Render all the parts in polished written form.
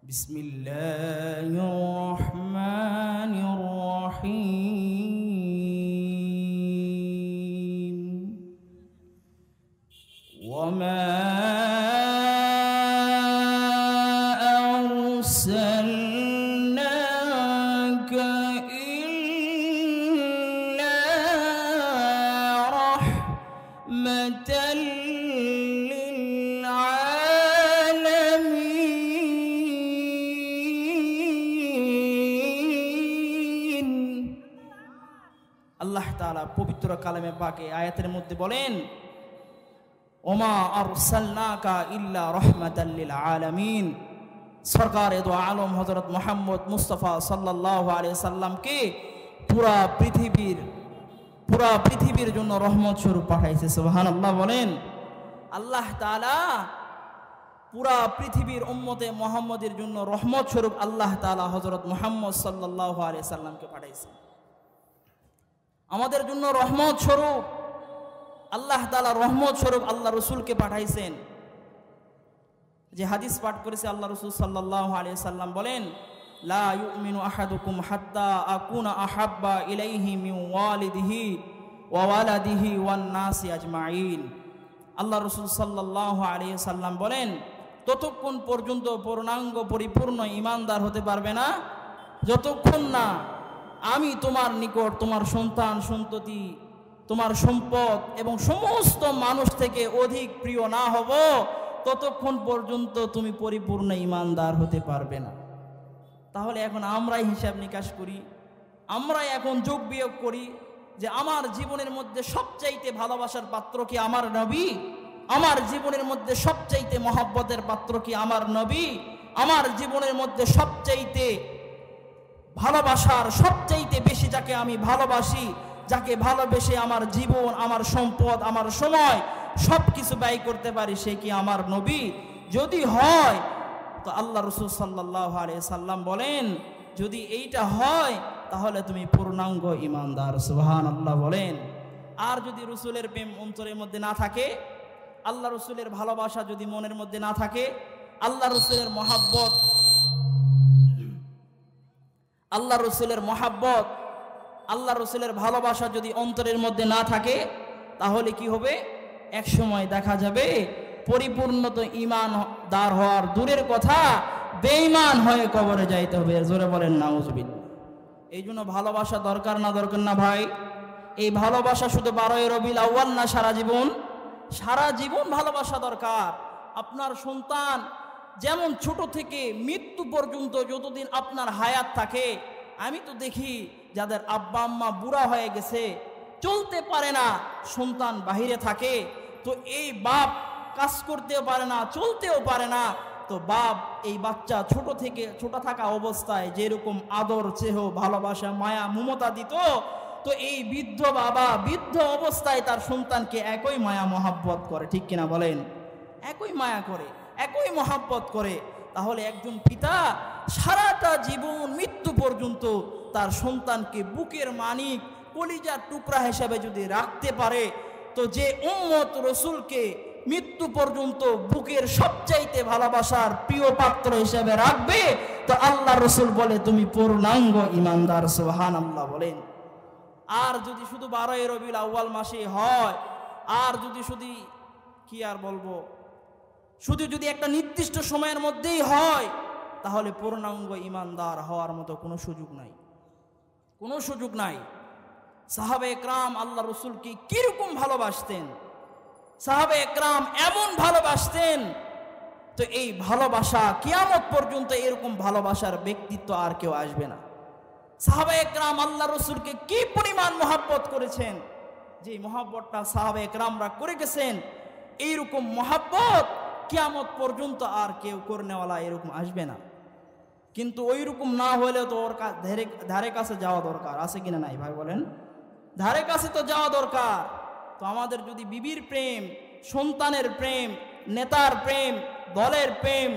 বিসমিল্লাহির রহমানির রহিম। ওয়ামা আরসালনাকা ইল্লা রাহমাতাল লিল আলামিন। আল্লাহ তাআলা পবিত্র কালামে পাকে আয়াতের মধ্যে বলেন, ওমা আরসালনাকা ইল্লা রাহমাতাল লিল আলামিন। সরকারে দো আলম হযরত মুহাম্মদ মুস্তাফা সাল্লাল্লাহু আলাইহি সাল্লামকে পুরা পৃথিবীর জন্য রহমত স্বরূপ পাঠাইছে। সুবহানাল্লাহ বলেন। আল্লাহ তাআলা পুরা পৃথিবীর উম্মতে মুহাম্মদের জন্য রহমত স্বরূপ আল্লাহ তাআলা হযরত মুহাম্মদ সাল্লাল্লাহু আলাইহি সাল্লামকে পাঠাইছে। আমাদের জন্য রহমত স্বরূপ আল্লাহ তাআলা রহমত স্বরূপ আল্লাহ রসুলকে পাঠাইছেন। যে হাদিস পাঠ করেছে আল্লাহ রসুল সাল্লাল্লাহু আলাইহি সাল্লাম বলেন, লা ইউমিনু আহাদুকুম হাত্তা আকুনা আহাব্বা ইলাইহি মিন ওয়ালিদিহি ওয়া ওয়ালাদিহি ওয়ান নাসি আজমাইন। আল্লাহ রসুল সাল্লাল্লাহু আলাইহি সাল্লাম বলেন, ততক্ষণ পর্যন্ত পূর্ণাঙ্গ পরিপূর্ণ ঈমানদার হতে পারবে না যতক্ষণ না আমি তোমার নিকট তোমার সন্তান সন্ততি তোমার সম্পদ এবং সমস্ত মানুষ থেকে অধিক প্রিয় না হব, ততক্ষণ পর্যন্ত তুমি পরিপূর্ণ ঈমানদার হতে পারবে না। তাহলে এখন আমরাই হিসাব নিকাশ করি, আমরাই এখন যোগ বিয়োগ করি যে আমার জীবনের মধ্যে সবচাইতে ভালোবাসার পাত্র কি আমার নবী? আমার জীবনের মধ্যে সবচাইতে মহব্বতের পাত্র কি আমার নবী? আমার জীবনের মধ্যে সবচাইতে ভালোবাসার সবচাইতে বেশি যাকে আমি ভালোবাসি, যাকে ভালোবেসে আমার জীবন, আমার সম্পদ, আমার সময় সব কিছু ব্যয় করতে পারি, সে কি আমার নবী? যদি হয় তো আল্লাহ রসুল সাল্লাল্লাহু আলাইহি সাল্লাম বলেন, যদি এইটা হয় তাহলে তুমি পূর্ণাঙ্গ ঈমানদার। সুবহানাল্লাহ বলেন। আর যদি রসুলের প্রেম অন্তরের মধ্যে না থাকে, আল্লাহ রসুলের ভালোবাসা যদি মনের মধ্যে না থাকে, আল্লাহ রসুলের মহাব্বত আল্লাহ রসুলের ভালোবাসা যদি অন্তরের মধ্যে না থাকে, তাহলে কি হবে? এক সময় দেখা যাবে পরিপূর্ণত ঈমানদার হওয়ার দূরের কথা, বেঈমান হয়ে কবরে যাইতে হবে। জোরে বলেন নাউজুবিল্লাহ। এই জন্য ভালোবাসা দরকার না দরকার না ভাই? এই ভালোবাসা শুধু 12ই রবিউল আউয়াল না, সারা জীবন ভালোবাসা দরকার। আপনার সন্তান যেমন ছোট থেকে মৃত্যু পর্যন্ত যতদিন আপনার হায়াত থাকে, আমি তো দেখি যাদের আব্বা আম্মা বুড়া হয়ে গেছে, চলতে পারে না, সন্তান বাহিরে থাকে, তো এই বাপ কাজ করতেও পারে না, চলতেও পারে না, তো বাপ এই বাচ্চা ছোট থাকা অবস্থায় যেরকম আদর স্নেহ ভালোবাসা মায়া মমতা দিত, তো এই বৃদ্ধ বাবা বৃদ্ধ অবস্থায় তার সন্তানকে একই মায়া মহাব্বত করে। ঠিক কিনা বলেন? একই মায়া করে, একই মহাব্বত করে। তাহলে একজন পিতা সারাটা জীবন মৃত্যু পর্যন্ত তার সন্তানকে বুকের মানিক কলিজার টুকরা হিসাবে যদি রাখতে পারে, তো যে উম্মত রসুলকে মৃত্যু পর্যন্ত বুকের সবচাইতে ভালোবাসার প্রিয় পাত্র হিসাবে রাখবে, তো আল্লাহ রসুল বলে তুমি পূর্ণাঙ্গ ঈমানদার। সুবহানাল্লাহ বলেন। আর যদি শুধু 12ই রবিউল আউয়াল মাসে হয়, আর যদি কি আর বলবো, শুধু যদি একটা নির্দিষ্ট সময়ের মধ্যেই হয়, তাহলে পূর্ণাঙ্গ ঈমানদার হওয়ার মতো কোনো সুযোগ নাই। সাহাবায়ে কেরাম আল্লাহ রসুলকে কিরকম ভালোবাসতেন, সাহাবায়ে কেরাম এমন ভালোবাসতেন, তো এই ভালোবাসা কিয়ামত পর্যন্ত এরকম ভালোবাসার ব্যক্তিত্ব আর কেউ আসবে না। সাহাবায়ে কেরাম আল্লাহ রসুলকে কি পরিমাণ মহব্বত করেছেন, যে মহব্বতটা সাহাবায়ে কেরামরা করে গেছেন, এইরকম মহব্বত কিয়ামত পর্যন্ত আর কেউ করনেওয়ালা এরকম আসবে না। কিন্তু ওই রকম না হলেও তো ওর ধারে কাছে যাওয়া দরকার, আছে কিনা নাই ভাই বলেন? ধারে কাছে তো যাওয়া দরকার। তো আমাদের যদি বিবির প্রেম, সন্তানের প্রেম, নেতার প্রেম, দলের প্রেম,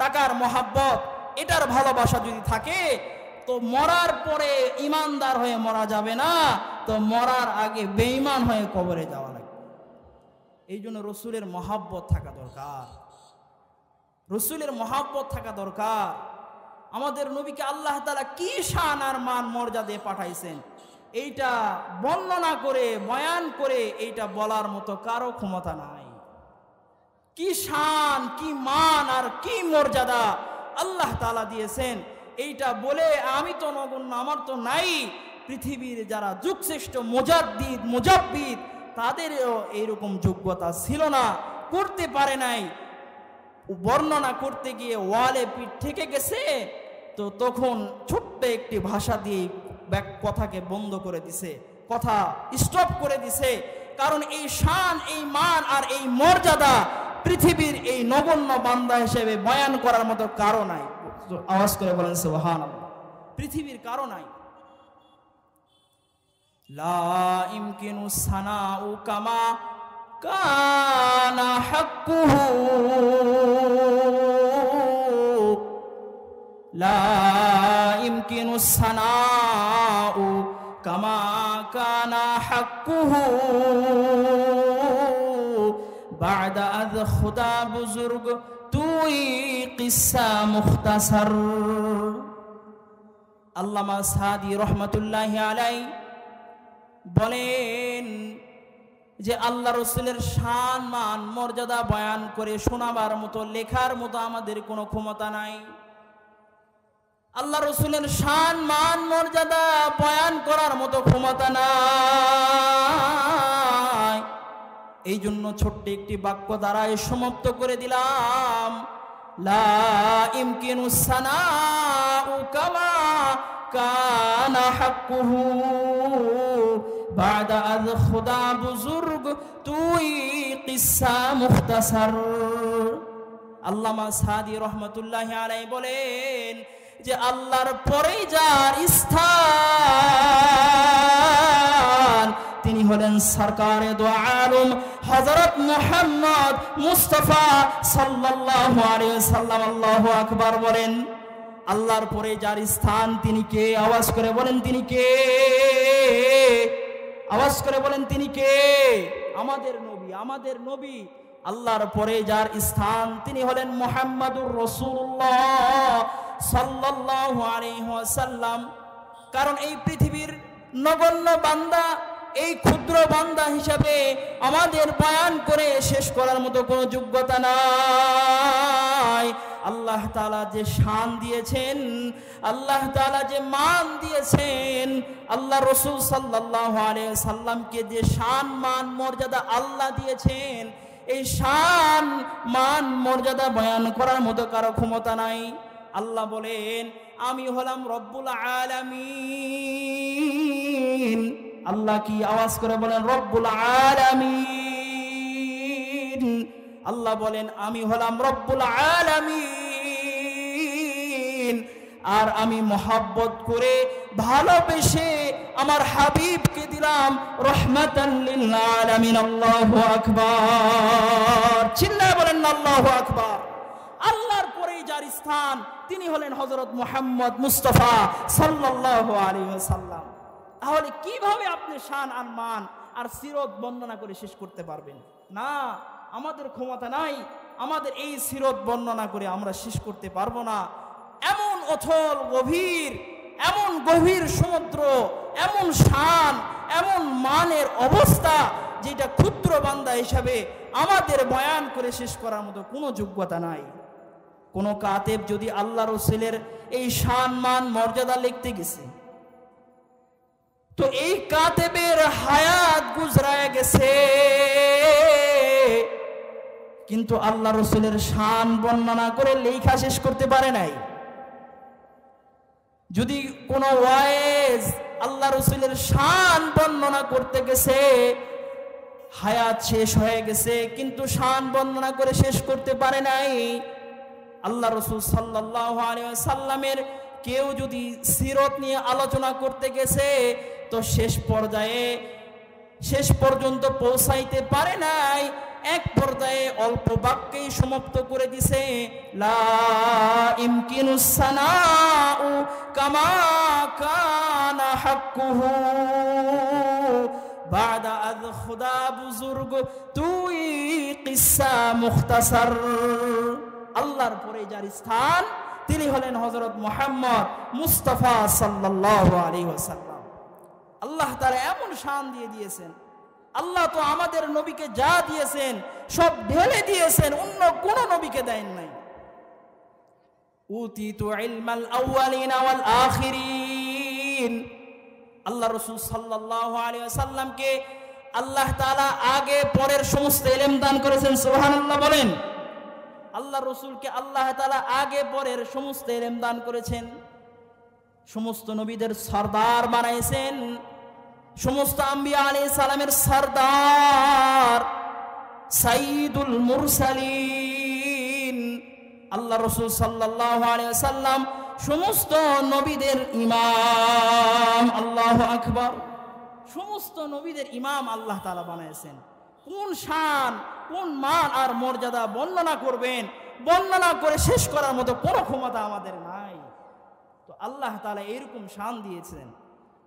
টাকার মহাব্বত, এটার ভালোবাসা যদি থাকে, তো মরার পরে ঈমানদার হয়ে মরা যাবে না, তো মরার আগে বেঈমান হয়ে কবরে যাওয়া লাগবে। এই জন্য রসুলের মহাব্বত থাকা দরকার। রসুলের মহব্বত থাকা দরকার। আমাদের নবীকে আল্লাহ তাআলা কি শান আর মান মর্যাদা পাঠাইছেন, এইটা বর্ণনা করে বয়ান করে এইটা বলার মতো কারো ক্ষমতা নাই। কি শান, কি মান আর কি মর্যাদা আল্লাহ তাআলা দিয়েছেন, এইটা বলে আমি তো নগণ্য, আমার তো নাই। পৃথিবীর যারা যুগশ্রেষ্ঠ মুজাব্বিদ তাদেরও এইরকম যোগ্যতা ছিল না, করতে পারে নাই। বর্ণনা করতে গিয়ে ওয়ালে পিঠ থেকে গেছে, তো তখন ছোট্ট একটি ভাষা দিয়ে কথাকে বন্ধ করে দিছে, কথা স্টপ করে দিছে। কারণ এই শান, এই মান আর এই মর্যাদা পৃথিবীর এই নগণ্য বান্দা হিসেবে বয়ান করার মতো কারো নাই। আওয়াজ করে বলেন সুবহানাল্লাহ। পৃথিবীর কারো নাই। লা ইমকিনু সানাউ কামা কানা হাক্কুহু, লা ইমকিনু সানাউ কামা কানা হাক্কুহু বা'দা আয খুদা বুজুর্গ তুই কিসসা মুখতাসার। আল্লামা সাদি রহমাতুল্লাহি আলাইহি বলেন যে আল্লাহ রসুলের শান মান মর্যাদা বয়ান করে শোনাবার মতো, লেখার মতো আমাদের কোনো ক্ষমতা নাই। আল্লাহ রসুলের শান মান মর্যাদা বয়ান করার মতো ক্ষমতা নাই। এই জন্য ছোট্ট একটি বাক্য দ্বারাই সমাপ্ত করে দিলাম, লা ইমকিনু সানাউ কামা কানা হাক্কুহু বা'দা আয খুদা বুজুর্গ তুই কিসসা মুখতাসার। আল্লামা সাদি রহমাতুল্লাহি আলাইহি বলেন যে আল্লাহর পরে যার স্থান তিনি হলেন সরকারে দো আলম হযরত মুহাম্মদ মুস্তাফা সাল্লাল্লাহু আলাইহি ওয়াসাল্লাম। আল্লাহু আকবার বলেন। আল্লাহর পরে যার স্থান তিনি কে? আওয়াজ করে বলেন তিনি কে? আওয়াজ করে বলেন তিনি কে? আমাদের নবী, আমাদের নবী। আল্লাহর পরে যার স্থান তিনি হলেন মুহাম্মাদুর রাসূলুল্লাহ সাল্লাল্লাহু আলাইহি ওয়াসাল্লাম। কারণ এই পৃথিবীর নগণ্য বান্দা, এই ক্ষুদ্র বান্দা হিসাবে আমাদের বয়ান করে শেষ করার মতো কোনো যোগ্যতা নাই। আল্লাহ তাআলা যে শান দিয়েছেন, আল্লাহ তাআলা যে মান দিয়েছেন, আল্লাহ রাসূল সাল্লাল্লাহু আলাইহি ওয়াসাল্লামকে যে শান মান মর্যাদা আল্লাহ দিয়েছেন, এই শান মান মর্যাদা বয়ান করার মতো কারো ক্ষমতা নাই। আল্লাহ বলেন আমি হলাম রব্বুল আলামিন। আল্লাহ কি? আওয়াজ করে বলেন রব্বুল আলামিন। আল্লাহ বলেন আমি হলাম রব্বুল আলামিন, আর আমি মহব্বত করে ভালোবেসে আমার হাবিবকে দিলাম রহমাতাল লিল আলামিন। আল্লাহু আকবার। চিল্লায়ে বলেন আল্লাহু আকবার। আল্লাহর পরেই যার স্থান তিনি হলেন হযরত মুহাম্মদ মুস্তাফা সাল্লাল্লাহু আলাইহি ওয়াসাল্লাম। তাহলে কিভাবে আপনি শান আর মান আর সিরত বর্ণনা করে শেষ করতে পারবেন? না, আমাদের ক্ষমতা নাই। আমাদের এই সিরত বর্ণনা করে আমরা শেষ করতে পারবো না। এমন অথল গভীর, এমন গভীর সমুদ্র, এমন শান, এমন মানের অবস্থা যেটা ক্ষুদ্র বান্দা হিসাবে আমাদের বয়ান করে শেষ করার মতো কোনো যোগ্যতা নাই। কোন কাতেব যদি আল্লাহ রাসূলের এই শান মান মর্যাদা লিখতে গেছে, তো এই কাতেবের হায়াত গুজরায় গেছে, কিন্তু আল্লাহ রাসূলের শান বর্ণনা করে লেখা শেষ করতে পারে নাই। যদি কোন ওয়াইজ আল্লাহ রাসূলের শান বর্ণনা করতে গেছে, হায়াত শেষ হয়ে গেছে, কিন্তু শান বর্ণনা করে শেষ করতে পারে নাই। আল্লাহ রাসূল সাল্লাল্লাহু আলাইহি ওয়াসাল্লামের কেউ যদি সিরত নিয়ে আলোচনা করতে গেছে, তো শেষ পর্যন্ত পৌঁছাইতে পারে নাই। এক পর্যায়ে অল্প বাক্যেই সমাপ্ত করে দিছে, লা ইমকিনুস সানাউ কামা কানা হাক্কুহু বা'দা আয খুদা বুজুর্গ তুই কিসসা মুখতাসার। আল্লাহর পরে যার স্থান তিনি হলেন হযরত মুহাম্মদ মুস্তাফা সাল্লাল্লাহু আলাইহি ওয়াসাল্লাম। আল্লাহ তাআলা এমন শান দিয়ে দিয়েছেন, আল্লাহ তো আমাদের নবীকে যা দিয়েছেন সব ঢেলে দিয়েছেন, অন্য কোন নবীকে দেন নাই। উতিতু ইলমাল আউয়ালিনা ওয়াল আখিরিন, আল্লাহ রাসূল সাল্লাল্লাহু আলাইহি ওয়াসাল্লামকে আল্লাহ তাআলা আগে পরের সমস্ত ইলম দান করেছেন। সুবহানাল্লাহ বলেন। আল্লাহ রাসূলকে আল্লাহ তাআলা আগে পরের সমস্ত ইলম দান করেছেন, সমস্ত নবীদের সরদার বানাইছেন, সমস্ত আম্বিয়া আলাইহিস সালামের সরদার সাইয়্যিদুল মুরসালিন। আল্লাহ রাসূল সাল্লাল্লাহু আলাইহি ওয়াসাল্লাম সমস্ত নবীদের ইমাম। আল্লাহু আকবার। সমস্ত নবীদের ইমাম আল্লাহ তাআলা বানাইছেন। কোন শান, কোন মান আর মর্যাদা বর্ণনা করবেন, বর্ণনা করে শেষ করার মতো কোনো ক্ষমতা আমাদের নাই। তো আল্লাহ তাআলা এরকম শান দিয়েছেন।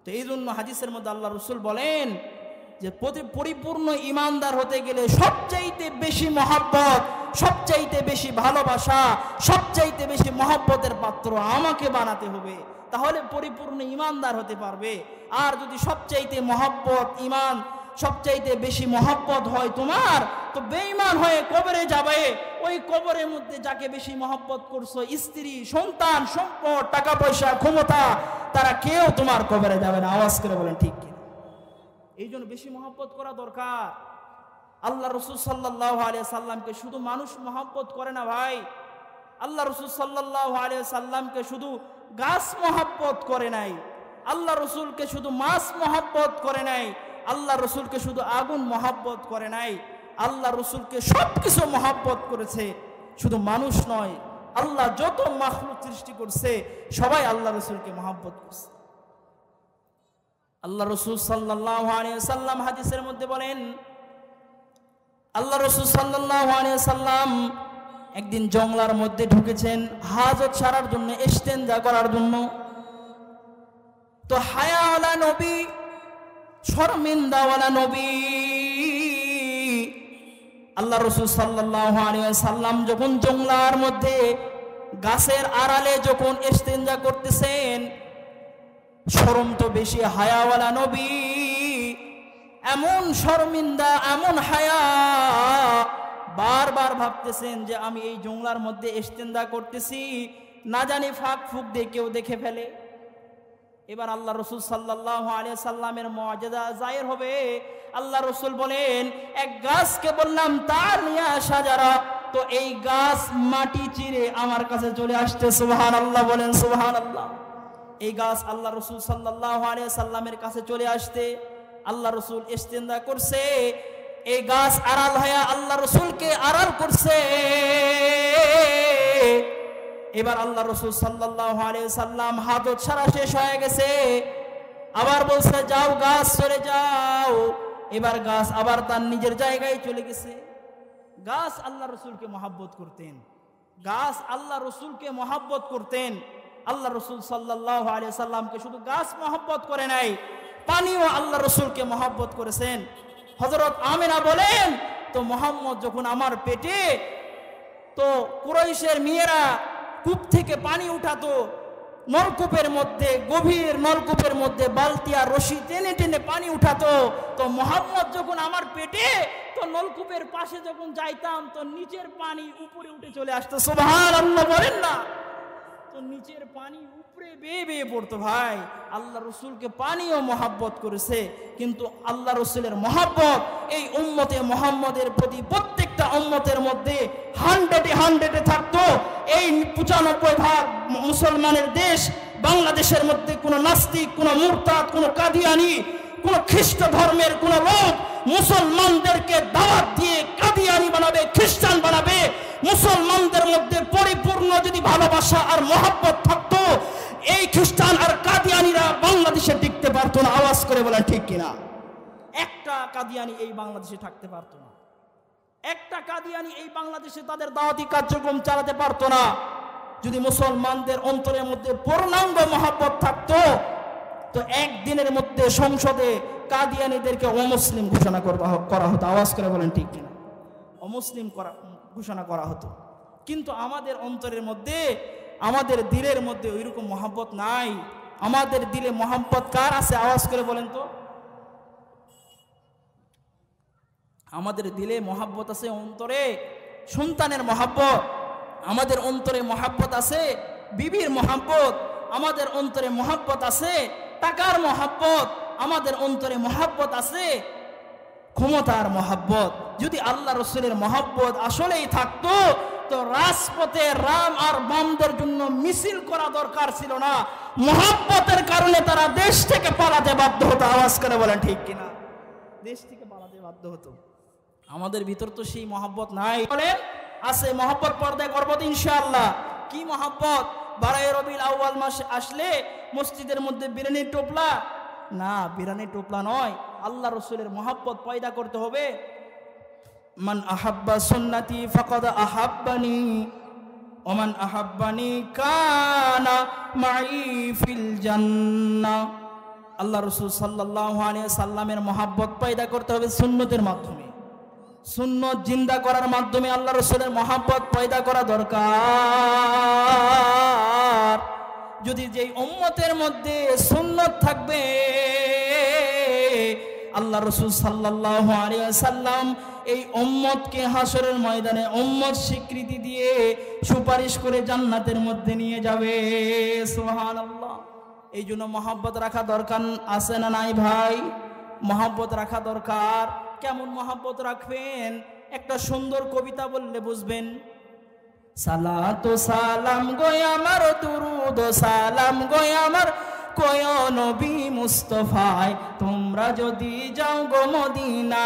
তো এই জন্য হাদিসের মধ্যে আল্লাহ রাসূল বলেন যে পরিপূর্ণ ইমানদার হতে গেলে সবচাইতে বেশি মহব্বত, সবচাইতে বেশি ভালোবাসা, সবচাইতে বেশি মহব্বতের পাত্র আমাকে বানাতে হবে, তাহলে পরিপূর্ণ ইমানদার হতে পারবে। আর যদি সবচাইতে মহব্বত, ইমান সবচাইতে বেশি মহব্বত হয় তোমার, তো বেঈমান হয়ে কবরে যাবে। ওই কবরের মধ্যে যাকে বেশি মহব্বত করছো, স্ত্রী, সন্তান, সম্পদ, টাকা পয়সা, ক্ষমতা, তারা কেউ তোমার কবরে যাবে না। আওয়াজ করে বলেন ঠিক কিনা? এই জন্য বেশি মহব্বত করা দরকার। আল্লাহ রাসূল সাল্লাল্লাহু আলাইহি সাল্লামকে শুধু মানুষ মহব্বত করে না ভাই, আল্লাহ রাসূল সাল্লাল্লাহু আলাইহি সাল্লামকে শুধু গাছ মহব্বত করে নাই, আল্লাহ রাসূলকে শুধু মাছ মহব্বত করে নাই, আল্লাহ রাসূলকে শুধু আগুন মহব্বত করে নাই, আল্লাহ রাসূলকে সবকিছু মহব্বত করেছে। শুধু মানুষ নয়, আল্লাহ যত মাখলুক সৃষ্টি করছে সবাই আল্লাহ রাসূলকে মহব্বত করছে। আল্লাহ রাসূল সাল্লাল্লাহু আলাইহি ওয়াসাল্লাম হাদিসের মধ্যে বলেন, আল্লাহ রাসূল সাল্লাল্লাহু আলাইহি ওয়াসাল্লাম একদিন জঙ্গলার মধ্যে ঢুকেছেন হাজত সারার জন্য, ইস্তেনজা করার জন্য। তো হায়াওয়ালা নবী, শর্মিন্দাওয়ালা নবী আল্লাহ রাসূল সাল্লাল্লাহু আলাইহি ওয়াসাল্লাম যখন জঙ্গলার মধ্যে গাছের আড়ালে যখন ইস্তেনজা করতেছেন, শরম তো বেশি হায়াওয়ালা নবী, এমন শর্মিন্দা, এমন হায়া, বারবার ভাবতেছেন যে আমি এই জঙ্গলার মধ্যে ইস্তেনজা করতেছি, না জানি ফাঁক ফুক দিয়ে কেউ দেখে ফেলে। এবার আল্লাহ রাসূল সাল্লাল্লাহু আলাইহি সাল্লামের মুআজিজা জাহির হবে। আল্লাহ রাসূল বলেন, এক গাছকে বললাম তালিয়া শাজারা, তো এই গাছ মাটি চিরে আমার কাছে চলে আসছে। সুবহানাল্লাহ বলেন সুবহানাল্লাহ। এই গাছ আল্লাহ রাসূল সাল্লাল্লাহু আলাইহি সাল্লামের কাছে চলে আসতে, আল্লাহ রাসূল ইস্তেনজা করছে, এই গাছ আড়াল হয়ে আল্লাহ রাসূলকে আড়াল করছে। এবার আল্লাহ রাসূল সাল্লাল্লাহু আলাইহি সাল্লাম হাজত সারা শেষ হয়ে গেছে, আবার বলছে যাও গাছ চলে যাও। এবার গাছ আবার তার নিজের জায়গায় চলে গেছে। গাছ আল্লাহ রাসূলকে মহব্বত করতেন, গাছ আল্লাহ রাসূলকে মহব্বত করতেন। আল্লাহ রাসূল সাল্লাল্লাহু আলাইহি সাল্লামকে শুধু গাছ মহব্বত করে নাই, পানিও আল্লাহ রাসূলকে মহব্বত করেছেন। হযরত আমিনা বলেন, তো মুহাম্মদ যখন আমার পেটে, তো কুরাইশের মেয়েরা কূপ থেকে পানি উঠাতো, নলকূপের মধ্যে, গভীর নলকূপের মধ্যে বালতি আর রশি টেনে টেনে পানি উঠাতো। তো মুহাম্মদ যখন আমার পেটে, তো নলকূপের পাশে যখন যাইতাম, তো নিচের পানি উপরে উঠে চলে আসতো। সুবহানাল্লাহ বলেন না? তো নিচের পানি উপরে বেয়ে বেয়ে পড়তো। ভাই, আল্লাহ রাসূলকে পানিও মহব্বত করেছে, কিন্তু আল্লাহ রাসূলের মহব্বত এই উম্মতে মুহাম্মদের প্রতি প্রত্যেকটা উম্মতের মধ্যে 100-এ থাকতো। এই 95% মুসলমানের দেশ বাংলাদেশের মধ্যে কোনো নাস্তিক, কোনো মুরতাদ, কোনো কাদিয়ানি, কোনো খ্রিস্ট ধর্মের কোনো লোক মুসলমানদেরকে দাওয়াত দিয়ে কাদিয়ানি বানাবে, খ্রিস্টান বানাবে, মুসলমানদের মধ্যে পরিপূর্ণ যদি ভালোবাসা আর মহব্বত থাকতো, এই খ্রিস্টান আর কাদিয়ানিরা বাংলাদেশে টিকতে পারতো না। আওয়াজ করে বলেন ঠিক কিনা? একটা কাদিয়ানি এই বাংলাদেশে থাকতে পারতো না, একটা কাদিয়ানি এই বাংলাদেশে তাদের দাওয়াতি কার্যক্রম চালাতে পারতো না। যদি মুসলমানদের অন্তরের মধ্যে পূর্ণাঙ্গ মহব্বত থাকতো, তো একদিনের মধ্যে সংসদে কাদিয়ানিদেরকে অমুসলিম ঘোষণা করা হতো। আওয়াজ করে বলেন ঠিক কিনা? অমুসলিম ঘোষণা করা হতো। কিন্তু আমাদের অন্তরের মধ্যে, আমাদের দিলের মধ্যে ওইরকম মহাব্বত নাই। আমাদের দিলে মহাব্বত কার আছে? আওয়াজ করে বলেন তো। আমাদের দিলে মহাব্বত আছে অন্তরে সন্তানের মহাব্বত, আমাদের অন্তরে মহাব্বত আছে বিবির মহাব্বত, আমাদের অন্তরে মহাব্বত আছে টাকার মহাব্বত, আমাদের অন্তরে মহাব্বত আছে ক্ষমতার মহাব্বত। যদি আল্লাহ রসুলের মহাব্বত আসলেই থাকতো তো রাজপথে রাম আর বামদের জন্য মিছিল করা দরকার ছিল না। মহাব্বতের কারণে তারা দেশ থেকে পালাতে বাধ্য হতো। আওয়াজ করে বলেন ঠিক কিনা? দেশ থেকে পালাতে বাধ্য হতো। আমাদের ভিতর তো সেই মহাব্বত নাই। বলেন আছে মহাব্বত, পর্দায় করবো ইনশাআল্লাহ। কি মহাব্বত? 12 রবিউল আউয়াল মাসে আসলে মসজিদের মধ্যে বিরিয়ানি টোপলা না, বিরিয়ানি টোপলা নয়, আল্লাহ রসুলের মহাব্বত পয়দা করতে হবে। মান আহাব্বা সুন্নতি ফাকাদ আহাব্বানি ওয়া মান আহাব্বানি কানা মাই ফিল জান্নাহ। আল্লাহ রসুল সাল্লাল্লাহু আলাইহি সাল্লামের মহাব্বত পয়দা করতে হবে সুন্নতের মাধ্যমে, সুন্নত জিন্দা করার মাধ্যমে আল্লাহ রসুলের মহাব্বত পয়দা করা দরকার। যদি যেই উম্মতের মধ্যে সুন্নত থাকবে, আল্লাহ রসুল সাল্লাল্লাহু আলাইহি ওয়াসাল্লাম এই উম্মতকে হাসরের ময়দানে উম্মত স্বীকৃতি দিয়ে সুপারিশ করে জান্নাতের মধ্যে নিয়ে যাবে। সুবহানাল্লাহ। এই জন্য মহাব্বত রাখা দরকার আছে না নাই ভাই? মহাব্বত রাখা দরকার। কেমন মহাব্বত রাখবেন? একটা সুন্দর কবিতা বললে বুঝবেন। সালাতু সালাম গোয় আমার, দুরুদ সালাম গোয় আমার, কোয় নবী মুস্তাফায়, তোমরা যদি যাও গো মদিনায়।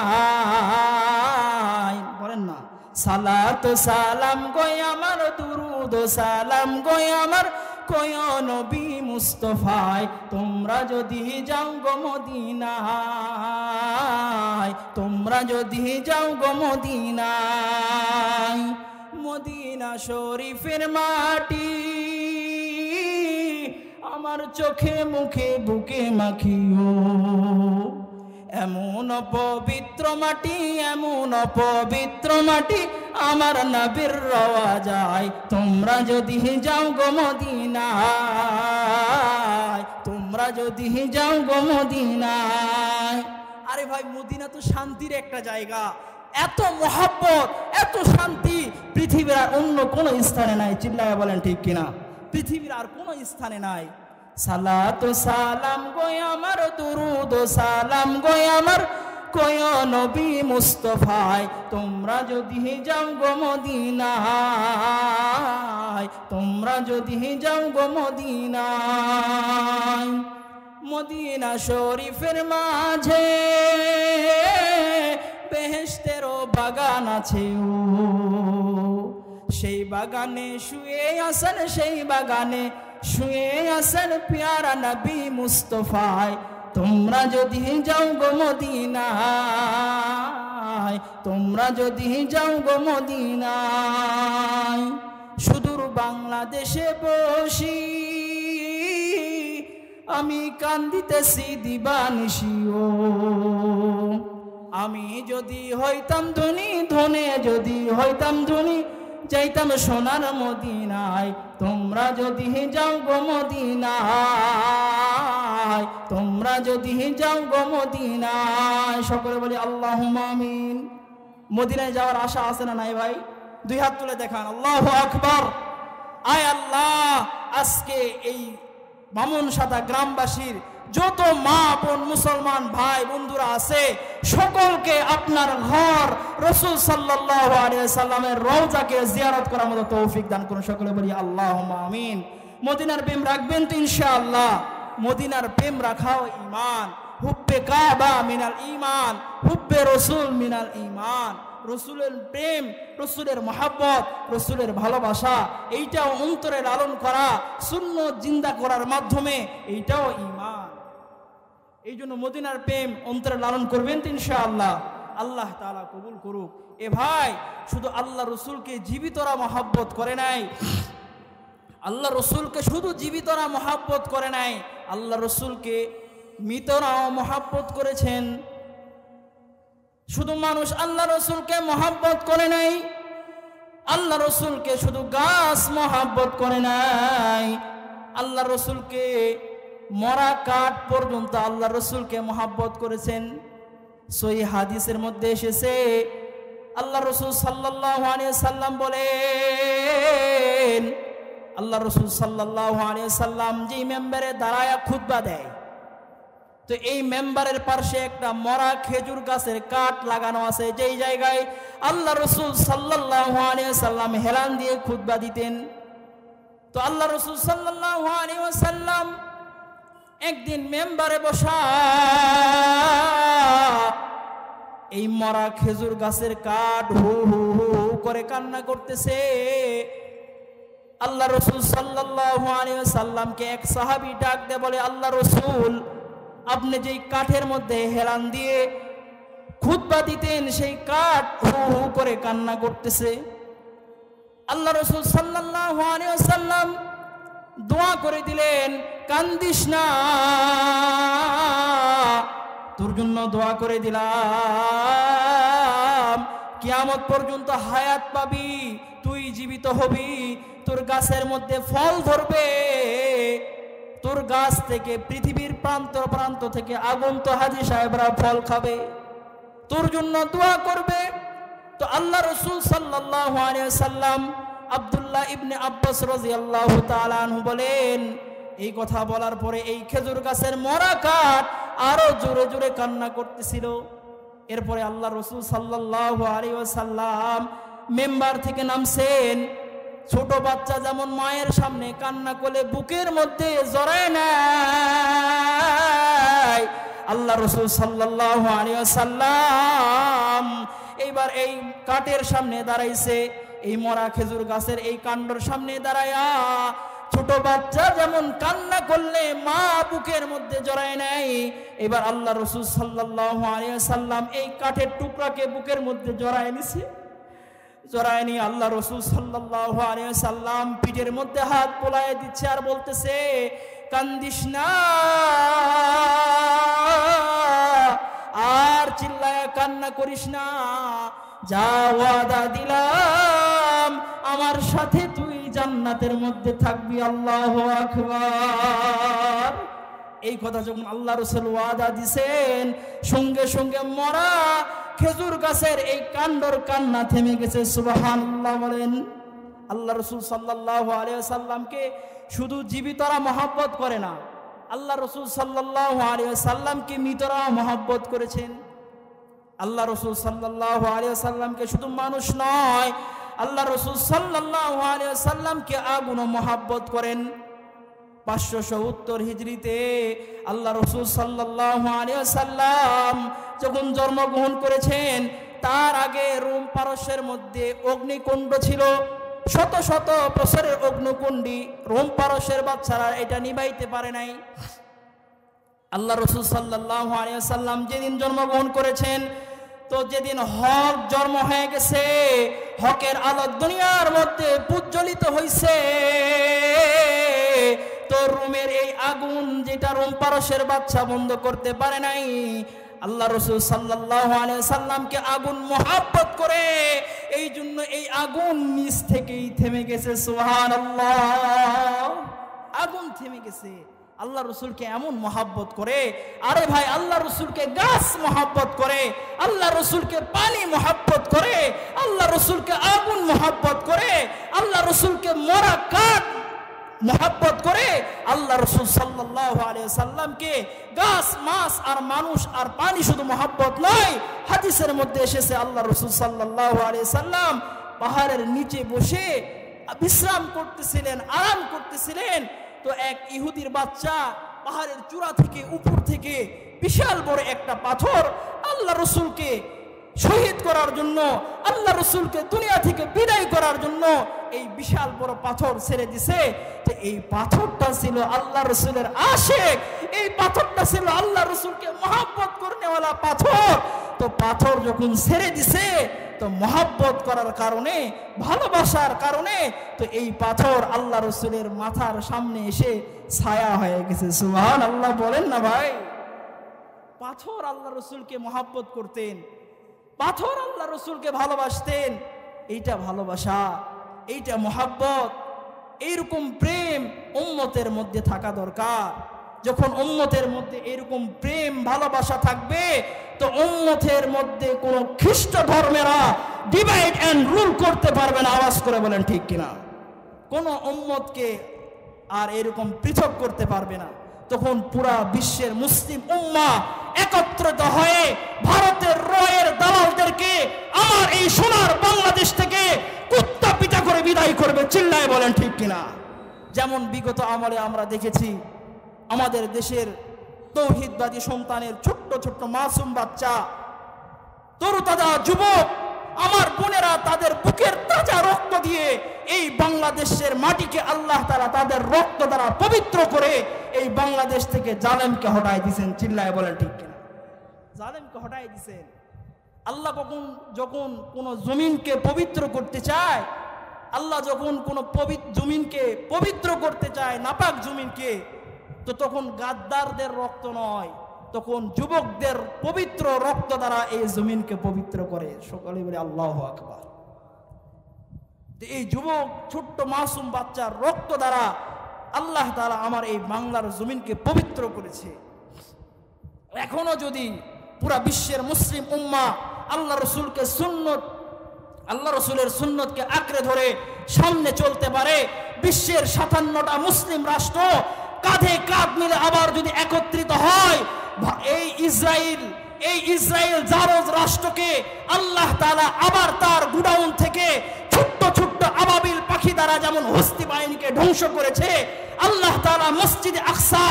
বলেন না, সালাতু সালাম গোয় আমার, দুরুদ সালাম গোয় আমার, কোয় নবী মুস্তাফায়, তোমরা যদি যাও গো মদিনায়, তোমরা যদি যাও গো মদিনায়। মদিনা শরীফের মাটি আমার চোখে মুখে বুকে মাখিও, এমন পবিত্র মাটি, এমন পবিত্র মাটি আমার নবীর রওয়া যায়, তোমরা যদি যাও গো মদিনায়, তোমরা যদি যাও গো মদিনায়। আরে ভাই, মদিনা তো শান্তির একটা জায়গা। এত মহাব্বত, এত শান্তি পৃথিবীর আর অন্য কোনো স্থানে নাই। চিল্লায় বলেন ঠিক কিনা? পৃথিবীর আর কোনো স্থানে নাই। সালাতু সালাম গোয় আমার, দুরুদ সালাম গোয় আমার, কোয় নবী মুস্তাফায়, তোমরা যদি যাও গো মদিনায়, তোমরা যদি যাও গো মদিনায়। মদিনা শরীফের মাঝে বেহেশতেরও বাগান আছে, সেই বাগানে শুয়ে আছেন, সেই বাগানে শুয়ে আছেন প্যারা নবী মুস্তাফায়, তোমরা যদি যাও গো মদিনায়, তোমরা যদি যাও গো মদিনায়। সুদূর বাংলাদেশে বসি আমি কান্দিতেছি দিবানিশিও, আমি যদি হইতাম ধনী, ধনে যদি হইতাম ধনী, যাইতাম সোনার মদিনায়, তোমরা যদি যাও গো মদিনায়, তোমরা যদি যাও গো মদিনায়। সকলে বলি আল্লাহুম্মা আমিন। মদিনায় যাওয়ার আশা আছে না নাই ভাই? দুই হাত তুলে দেখান, আল্লাহু আকবার। আয় আল্লাহ, আজকে এই বামনসাদা গ্রামবাসীর যত মা বোন মুসলমান ভাই বন্ধুরা আছে, সকলকে আপনার ঘর রাসূল সাল্লাল্লাহু আলাইহি সাল্লামের রওজাকে জিয়ারত করার মতো তৌফিক দান করুন। সকলে বলি আল্লাহুম্মা আমিন। মদিনার প্রেম রাখবেন তো ইনশাআল্লাহ? মদিনার প্রেম রাখাও ঈমান। হুব্বে কাবা মিনাল ঈমান, হুব্বে রাসূল মিনাল ঈমান। রসুলের প্রেম, রসুলের মহাব্বত, রসুলের ভালোবাসা, এইটাও অন্তরে লালন করা, সুন্নত জিন্দা করার মাধ্যমে এইটাও ঈমান। এই জন্য মদিনার প্রেম অন্তরে লালন করবেন তো ইনশাআল্লাহ? আল্লাহ তাআলা কবুল করুক। এ ভাই, শুধু আল্লাহ রসুলকে জীবিতরা মহাব্বত করে নাই, আল্লাহ রসুলকে শুধু জীবিতরা মহাব্বত করে নাই, আল্লাহ রসুলকে মৃতরাও মহাব্বত করেছেন। শুধু মানুষ আল্লাহ রসুলকে মহাব্বত করে নাই, আল্লাহ রসুলকে শুধু গাছ মহাব্বত করে নাই, আল্লাহ রসুলকে মরা কাঠ পর্যন্ত আল্লাহ রসুলকে মহাব্বত করেছেন। সহিহ হাদিসের মধ্যে এসেছে আল্লাহ রসুল সাল্লাল্লাহু আলাইহি সাল্লাম বলেন, আল্লাহ রসুল সাল্লাল্লাহু আলাইহি সাল্লাম যে মেম্বারে দাঁড়ায়া খুতবা দেয়, তো এই মেম্বারের পাশে একটা মরা খেজুর গাছের কাঠ লাগানো আছে, যেই জায়গায় আল্লাহ রসুল সাল্লাল্লাহু আলাইহি সাল্লাম হেলান দিয়ে খুতবা দিতেন। তো আল্লাহ রসুল সাল্লাল্লাহু আলাইহি সাল্লাম একদিন মেম্বারে বসা এই মরা খেজুর গাছের কাঠ হু হু হু করে কান্না করতেছে। আল্লাহ রসুল সাল্লাল্লাহু আলাইহি সাল্লামকে এক সাহাবী ডাক দিয়ে বলে, আল্লাহ রসুল, আপনি যেই কাঠের মধ্যে হেলান দিয়ে খুতবা দিতেন সেই কাঠ হু হু করে কান্না করতেছে। আল্লাহ রসুল সাল্লাল্লাহু আলাইহি সাল্লাম দোয়া করে দিলেন, কান্দিস না, তোর জন্য দোয়া করে দিলাম, কিয়ামত পর্যন্ত হায়াত পাবি, তুই জীবিত হবি, তোর গাছের মধ্যে ফল ধরবে, তোর গাছ থেকে পৃথিবীর প্রান্ত প্রান্ত থেকে আগন্ত হাজী সাহেবরা ফল খাবে, তোর জন্য দোয়া করবে। তো আল্লাহ রসুল সাল্লাল্লাহু আলাইহি সাল্লাম আব্দুল্লাহ ইবনে আব্বাস রাদিয়াল্লাহু তাআলা আনহু বলেন, এই কথা বলার পরে এই খেজুর গাছের মরা কাঠ আরো জোরে জোরে কান্না করতেছিল। এরপরে আল্লাহ রসুল সাল্লাল্লাহু আলাইহি ওয়াসাল্লাম মেম্বার থেকে নামছেন। ছোট বাচ্চা যেমন মায়ের সামনে কান্না করলে বুকের মধ্যে জড়ায় নাই, আল্লাহ রসুল সাল্লাল্লাহু আলাইহি ওয়াসাল্লাম এইবার এই কাঠের সামনে দাঁড়াইছে, এই মরা খেজুর গাছের এই কাণ্ডর সামনে দাঁড়ায়া ছোট বাচ্চা যেমন কান্না করলে মা বুকের মধ্যে জড়ায় নাই, এবার আল্লাহ রসুল সাল্লাল্লাহু আলাইহি ওয়াসাল্লাম এই কাঠের টুকরাকে বুকের মধ্যে জড়ায় নিছে। জড়ায় নিয়ে আল্লাহ রসুল সাল্লাল্লাহু আলাইহি ওয়াসাল্লাম পিঠের মধ্যে হাত পোলায় দিচ্ছে আর বলতেছে, কান্দিস না, আর চিল্লায়া কান্না করিস না, যা ওয়াদা দিলাম আমার সাথে তুই জান্নাতের মধ্যে থাকবি, আল্লাহু আকবার। এই কথা যখন আল্লাহ রাসূল ওয়াদা দিবেন, সঙ্গে সঙ্গে মরা খেজুর গাছের এই কাণ্ডর কান্না থেমে গেছে। সুবহানাল্লাহ বলেন। আল্লাহ রাসূল সাল্লাল্লাহু আলাইহি ওয়াসাল্লামকে শুধু জীবিতরা মহব্বত করে না, আল্লাহ রাসূল সাল্লাল্লাহু আলাইহি ওয়াসাল্লামকে মৃতরা মহব্বত করেছেন। আল্লাহ রাসূল সাল্লাল্লাহু আলাইহি ওয়াসাল্লামকে শুধু মানুষ নয়, আল্লাহ রাসূল সাল্লাল্লাহু আলাইহি ওয়াসাল্লামকে আগুনও মহব্বত করেন। 570 হিজরিতে আল্লাহ রাসূল সাল্লাল্লাহু আলাইহি ওয়াসাল্লাম যখন জন্মগ্রহণ করেছেন, তার আগে রোম পারস্যের মধ্যে অগ্নিকুণ্ড ছিল, শত শত বছরের অগ্নিকুণ্ডী রোম পারস্যের বাচ্চারা এটা নিভাইতে পারে নাই। আল্লাহ রাসূল সাল্লাল্লাহু আলাইহি ওয়াসাল্লাম যেদিন জন্মগ্রহণ করেছেন, তো যেদিন হক জন্ম হয়ে গেছে, হকের আলো দুনিয়ার মধ্যে প্রজ্বলিত হয়েছে, তো রোমের এই আগুন যেটা রোম পারস্যের বাচ্চা বন্ধ করতে পারে নাই, আল্লাহ রাসূল সাল্লাল্লাহু আলাইহি ওয়াসাল্লামকে আগুন মহব্বত করে এই জন্য এই আগুন নিচ থেকেই থেমে গেছে। সুবহানাল্লাহ, আগুন থেমে গেছে। আল্লাহ রসুলকে এমন মহাব্বত করে, আরে ভাই আল্লাহ রসুলকে গাছ মহাব্বত করে, আল্লাহ রসুলকে পানি মহাব্বত করে, আল্লাহ রসুলকে আগুন মহাব্বত করে, আল্লাহ রসুলকে মরা কাঠ মহাব্বত করে, আল্লাহ রসুল সাল্লাল্লাহু আলাইহি সাল্লামকে গাছ মাছ আর মানুষ আর পানি শুধু মহাব্বত নয়, হাদিসের মধ্যে এসেছে আল্লাহ রসুল সাল্লাল্লাহু আলাইহি সাল্লাম পাহাড়ের নিচে বসে বিশ্রাম করতেছিলেন, আরাম করতেছিলেন। তো এক ইহুদির বাচ্চা পাহাড়ের চূড়া থেকে উপর থেকে বিশাল বড় একটা পাথর আল্লাহ রসুলকে শহীদ করার জন্য, আল্লাহ রসুলকে দুনিয়া থেকে বিদায় করার জন্য এই বিশাল বড় পাথর ছেড়ে দিছে। তো এই পাথরটা ছিল আল্লাহ রসুলের আশিক, এই পাথরটা ছিল আল্লাহ রসুলকে মহব্বত করনেওয়ালা পাথর। তো পাথর যখন ছেড়ে দিছে, তো মহব্বত করার কারণে, ভালোবাসার কারণে, তো এই পাথর আল্লাহ রসুলের মাথার সামনে এসে ছায়া হয়ে গেছে। সুবহানাল্লাহ বলেন না ভাই। পাথর আল্লাহ রসুলকে মহব্বত করতেন, পাথর আল্লাহ রসুলকে ভালোবাসতেন। এইটা ভালোবাসা, এইটা মোহাব্বত, এইরকম প্রেম উম্মতের মধ্যে থাকা দরকার। যখন উম্মতের মধ্যে এরকম প্রেম ভালোবাসা থাকবে, তো উম্মতের মধ্যে কোনো খ্রিস্ট ধর্মেরা ডিভাইড অ্যান্ড রুল করতে পারবে না। আওয়াজ করে বলেন ঠিক কিনা? কোনো উম্মতকে আর এরকম পৃথক করতে পারবে না। তখন পুরা বিশ্বের মুসলিম উম্মাহ একত্রিত হয়ে ভারতের রয়ের দালালদেরকে আমার এই সোনার বাংলাদেশ থেকে কুত্তা পিটা করে বিদায় করবে। চিল্লায় বলেন ঠিক কিনা? যেমন বিগত আমলে আমরা দেখেছি আমাদের দেশের তৌহিদবাদী সন্তানের ছোট্ট ছোট্ট মাসুম বাচ্চা, তরুতাজা যুবক, আমার বোনেরা তাদের বুকের তাজা রক্ত দিয়ে এই বাংলাদেশের মাটিকে আল্লাহ তাআলা তাদের রক্ত দ্বারা পবিত্র করে এই বাংলাদেশ থেকে জালেমকে হটাই দিয়েছেন। চিল্লায় বলেন ঠিক কিনা? জালেমকে হটাই দিয়েছেন। আল্লাহ যখন কোনো জমিনকে পবিত্র করতে চায়, আল্লাহ যখন কোনো জমিনকে পবিত্র করতে চায়, নাপাক জমিনকে, তো তখন গাদ্দারদের রক্ত নয়, তখন যুবকদের পবিত্র রক্ত দ্বারা এই জমিনকে পবিত্র করে। সকলে বলে আল্লাহু আকবার। এই যুবক ছোট্ট মাসুম বাচ্চার রক্ত দ্বারা আল্লাহ তাআলা আমার এই বাংলার জমিনকে পবিত্র করেছে। এখনো যদি পুরা বিশ্বের মুসলিম উম্মাহ আল্লাহ রসুলের সুন্নতকে আঁকড়ে ধরে সামনে চলতে পারে, বিশ্বের 57টা মুসলিম রাষ্ট্র কাঁধে কাঁধ মিলে আবার যদি একত্রিত হয়, এই ইসরায়েল জারজ রাষ্ট্রকে আল্লাহ তাআলা আবার তার গুডাউন থেকে ছোট্ট ছোট্ট আবাবিল পাখি দ্বারা যেমন হস্তি বাহিনীকে ধ্বংস করেছে, আল্লাহ তাআলা মসজিদে আকসা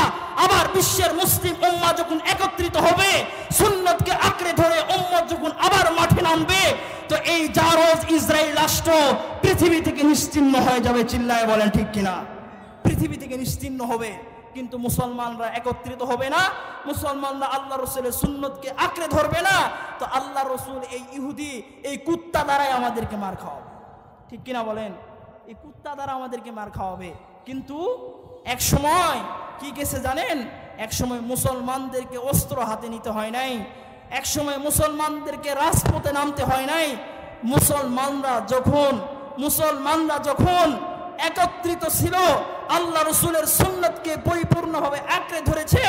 আবার বিশ্বের মুসলিম উম্মাহ যখন একত্রিত হবে, সুন্নতকে আঁকড়ে ধরে উম্মত যখন আবার মাঠে নামবে, তো এই জারজ ইসরায়েল রাষ্ট্র পৃথিবী থেকে নিশ্চিহ্ন হয়ে যাবে। চিল্লায় বলেন ঠিক কিনা? পৃথিবী থেকে নিশ্চিহ্ন হবে। কিন্তু মুসলমানরা একত্রিত হবে না, মুসলমানরা আল্লাহ রসুলের সুন্নতকে আঁকড়ে ধরবে না, তো আল্লাহ রসুল এই ইহুদি, এই কুত্তা দ্বারাই আমাদেরকে মার খাওয়াবে। ঠিক কিনা বলেন? এই কুত্তা দ্বারা আমাদেরকে মার খাওয়াবে। কিন্তু এক সময় কি গেছে জানেন? এক সময় মুসলমানদেরকে অস্ত্র হাতে নিতে হয় নাই, এক সময় মুসলমানদেরকে রাজপথে নামতে হয় নাই। মুসলমানরা যখন একত্রিত ছিল, আল্লাহ রসুলের সুন্নতকে পরিপূর্ণভাবে আঁকড়ে ধরেছে,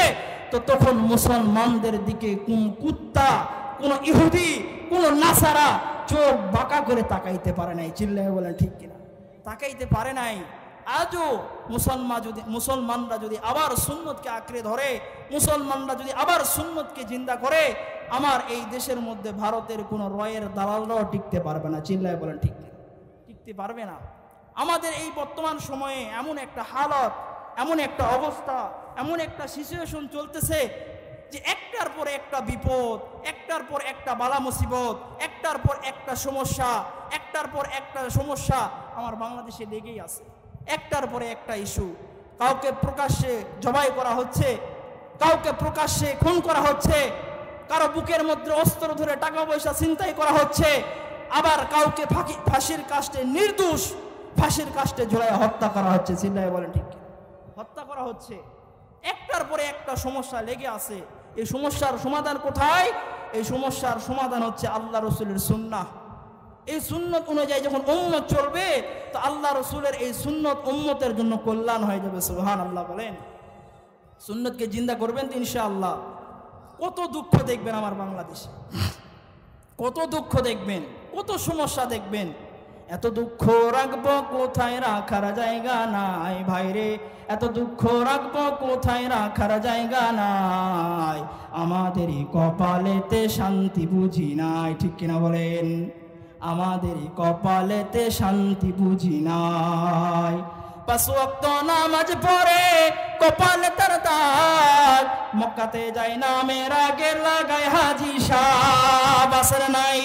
তো তখন মুসলমানদের দিকে কোন কুত্তা, কোন ইহুদি, কোন নাসারা চোখ বাঁকা করে তাকাইতে পারে নাই। চিল্লায় বলেন ঠিক কিনা? তাকাইতে পারে নাই। আজও মুসলমানরা যদি আবার সুন্নতকে আঁকড়ে ধরে, মুসলমানরা যদি আবার সুন্নতকে জিন্দা করে, আমার এই দেশের মধ্যে ভারতের কোন রয়ের দালালরাও টিকতে পারবে না। চিল্লায় বলেন ঠিক কিনা? টিকতে পারবে না। আমাদের এই বর্তমান সময়ে এমন একটা হালত, এমন একটা অবস্থা, এমন একটা সিচুয়েশন চলতেছে যে একটার পর একটা বিপদ, একটার পর একটা বালা মুসিবত, একটার পর একটা সমস্যা, একটার পর একটা সমস্যা আমার বাংলাদেশে লেগেই আছে। একটার পরে একটা ইস্যু, কাউকে প্রকাশ্যে জবাই করা হচ্ছে, কাউকে প্রকাশ্যে খুন করা হচ্ছে, কারো বুকের মধ্যে অস্ত্র ধরে টাকা পয়সা ছিনতাই করা হচ্ছে, আবার কাউকে ফাঁসির কাস্টে নির্দোষ ফাঁসির কাস্টে ঝুলাই হত্যা করা হচ্ছে। চিল্লায় বলেন ঠিক? হত্যা করা হচ্ছে। একটার পরে একটা সমস্যা লেগে আছে। এই সমস্যার সমাধান কোথায়? এই সমস্যার সমাধান হচ্ছে আল্লাহ রসুলের সুন্নাহ। এই সুন্নত অনুযায়ী যখন উম্মত চলবে, তো আল্লাহ রসুলের এই সুন্নত উম্মতের জন্য কল্যাণ হয়ে যাবে। সুবহানাল্লাহ বলেন। সুন্নতকে জিন্দা করবেন তো ইনশাআল্লাহ। কত দুঃখ দেখবেন আমার বাংলাদেশে, কত দুঃখ দেখবেন, কত সমস্যা দেখবেন। এত দুঃখ রাখবো কোথায়, রাখার জায়গা নাই ভাইরে, এত দুঃখ রাখবো কোথায়, রাখার জায়গা নাই। আমাদেরই কপালেতে শান্তি বুঝি নাই। ঠিক কিনা বলেন? আমাদেরই কপালেতে শান্তি বুঝি নাই। 5 ওয়াক্ত নামাজ পড়ে কপালে তার দাগ, মক্কাতে যাই নামের আগে লাগায় হাজি সাহেব। আসর নাই।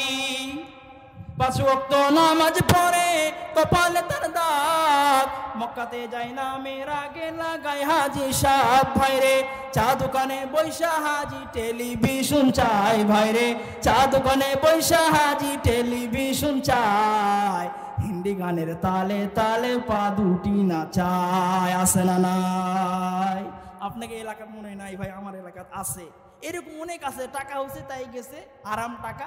5 ওয়াক্ত নামাজ পড়ে কপালে তার দাগ, মক্কাতে যাই নামের আগে লাগায় হাজি সাহেব। ভাইরে চা দোকানে বৈশা হাজি টেলিভিশন চাই, ভাইরে চা দোকানে বৈশা হাজি টেলিভিশন চাই। হিন্দি গানের তালে তালে পা দুটি নাচায়। আছে না নাই? আপনাকে এলাকার মনে নাই ভাই? আমার এলাকাত আছে। এরকম অনেক আছে। টাকা হচ্ছে তাই গেছে, আরাম টাকা।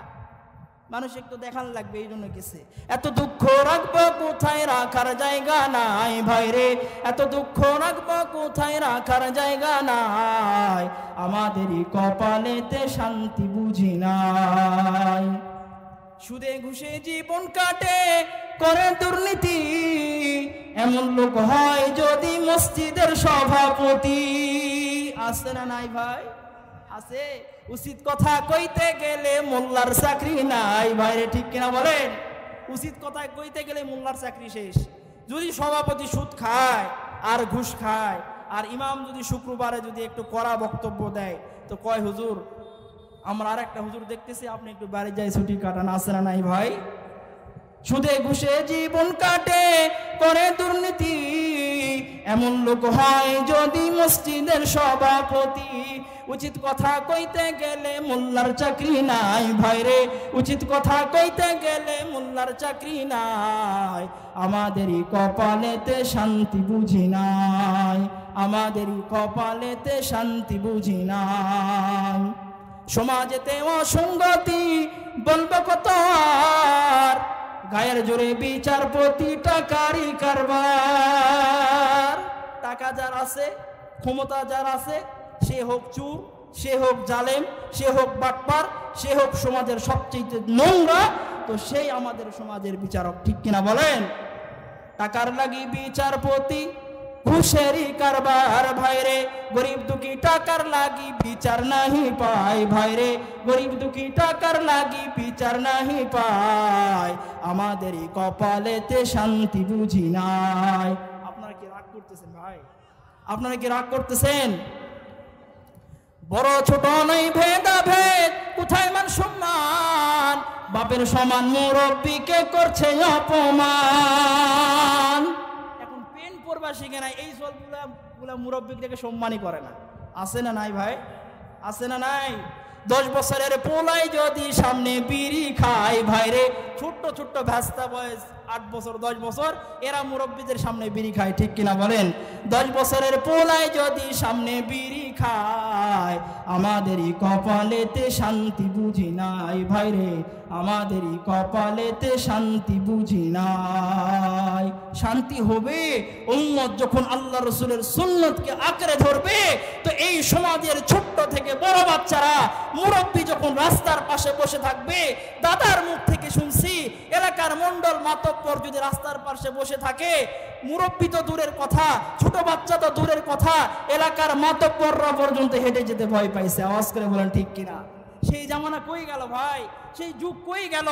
মানুষ একটু দেখান লাগবে, এই জন্য গেছে। এত দুঃখ রাখবো কোথায়, রাখার জায়গা নাই ভাইরে, এত দুঃখ রাখবো কোথায়, রাখার জায়গা নাই, আমাদেরই কপালেতে শান্তি বুঝি নাই। সুদে ঘুষে জীবন কাটে, করে দুর্নীতি, এমন লোক হয় যদি মসজিদের সভাপতি। আছে না নাই ভাই? আছে। উচিত কথা কইতে গেলে মোল্লার চাকরি নাই ভাইরে, ঠিক কিনা বলেন? উচিত কথা কইতে গেলে মোল্লার চাকরি শেষ। যদি সভাপতি সুদ খায় আর ঘুষ খায়, আর ইমাম যদি শুক্রবারে যদি একটু কড়া বক্তব্য দেয়, তো কয় হুজুর আমরা আর একটা হুজুর দেখতেছি, আপনি একটু বাড়ি যাই ছুটি কাটান। আছে না নাই ভাই? সুদে ঘুষে জীবন কাটে, করে দুর্নীতি, এমন লোক হয় যদি মসজিদের সভাপতি। উচিত কথা কইতে গেলে মোল্লার চাকরি নাই ভাইরে, উচিত কথা কইতে গেলে মোল্লার চাকরি নাই, আমাদেরই কপালেতে শান্তি বুঝি নাই, আমাদেরই কপালেতে শান্তি বুঝি নাই। সমাজেতে অসঙ্গতি বলবো কত আর, গায়ের জোরে বিচারপতি টাকারই কারবার। টাকা যার আছে, ক্ষমতা যার আছে, সে হোক চুর, সে হোক জালেম, সে হোক বাটপার, সে হোক সমাজের সবচেয়ে নোংরা, তো সেই আমাদের সমাজের বিচারক, ঠিক কিনা বলেন? টাকার লাগি বিচারপতি, ঘুষেরই কারবার ভাইরে, গরিব দুঃখী টাকার লাগি বিচার নাহি পায় ভাইরে, গরিব দুঃখী টাকার লাগি বিচার নাহি পায়, আমাদেরই কপালেতে শান্তি বুঝি নাই। আপনারা কি রাগ করতেছেন ভাই? আপনারা কি রাগ করতেছেন? বড় ছোট নাই ভেদাভেদ, কোথায় মান সম্মান, বাপের সমান মুরব্বীকে করছে অপমান। এখন পেন পড়বা শিখে নাই, এই সবগুলা মুরব্বীকে সম্মানই করে না। আছে না নাই ভাই? আছে না নাই? 10 বছরের পোলাই যদি সামনে বিড়ি খায় ভাইরে, ছোট্ট ছোট্ট ভ্যাস্তা বয়স 8 বছর 10 বছর, এরা মুরব্বীদের সামনে বিড়ি খায়, ঠিক কিনা বলেন? 10 বছরের পোলাই যদি সামনে বিড়ি খায়, আমাদেরই কপালেতে শান্তি বুঝি নাই ভাইরে, আমাদেরই কপালেতে শান্তি বুঝি নাই। শান্তি হবে উম্মত যখন আল্লাহ রসুলের সুন্নতকে আঁকড়ে ধরবে। তো এই সমাজের ছোট্ট থেকে বড় বাচ্চারা, মুরব্বী যখন রাস্তার পাশে বসে থাকবে, দাদার মুখ থেকে শুনছি এলাকার মন্ডল মাতব্বর যদি রাস্তার পাশে বসে থাকে, মুরব্বী তো দূরের কথা, ছোট বাচ্চা তো দূরের কথা, এলাকার মাতব্বররা পর্যন্ত হেঁটে যেতে ভয় পাইছে। আওয়াজ করে বলেন ঠিক কিনা? সেই জামানা কই গেল ভাই? সেই যুগ কই গেল?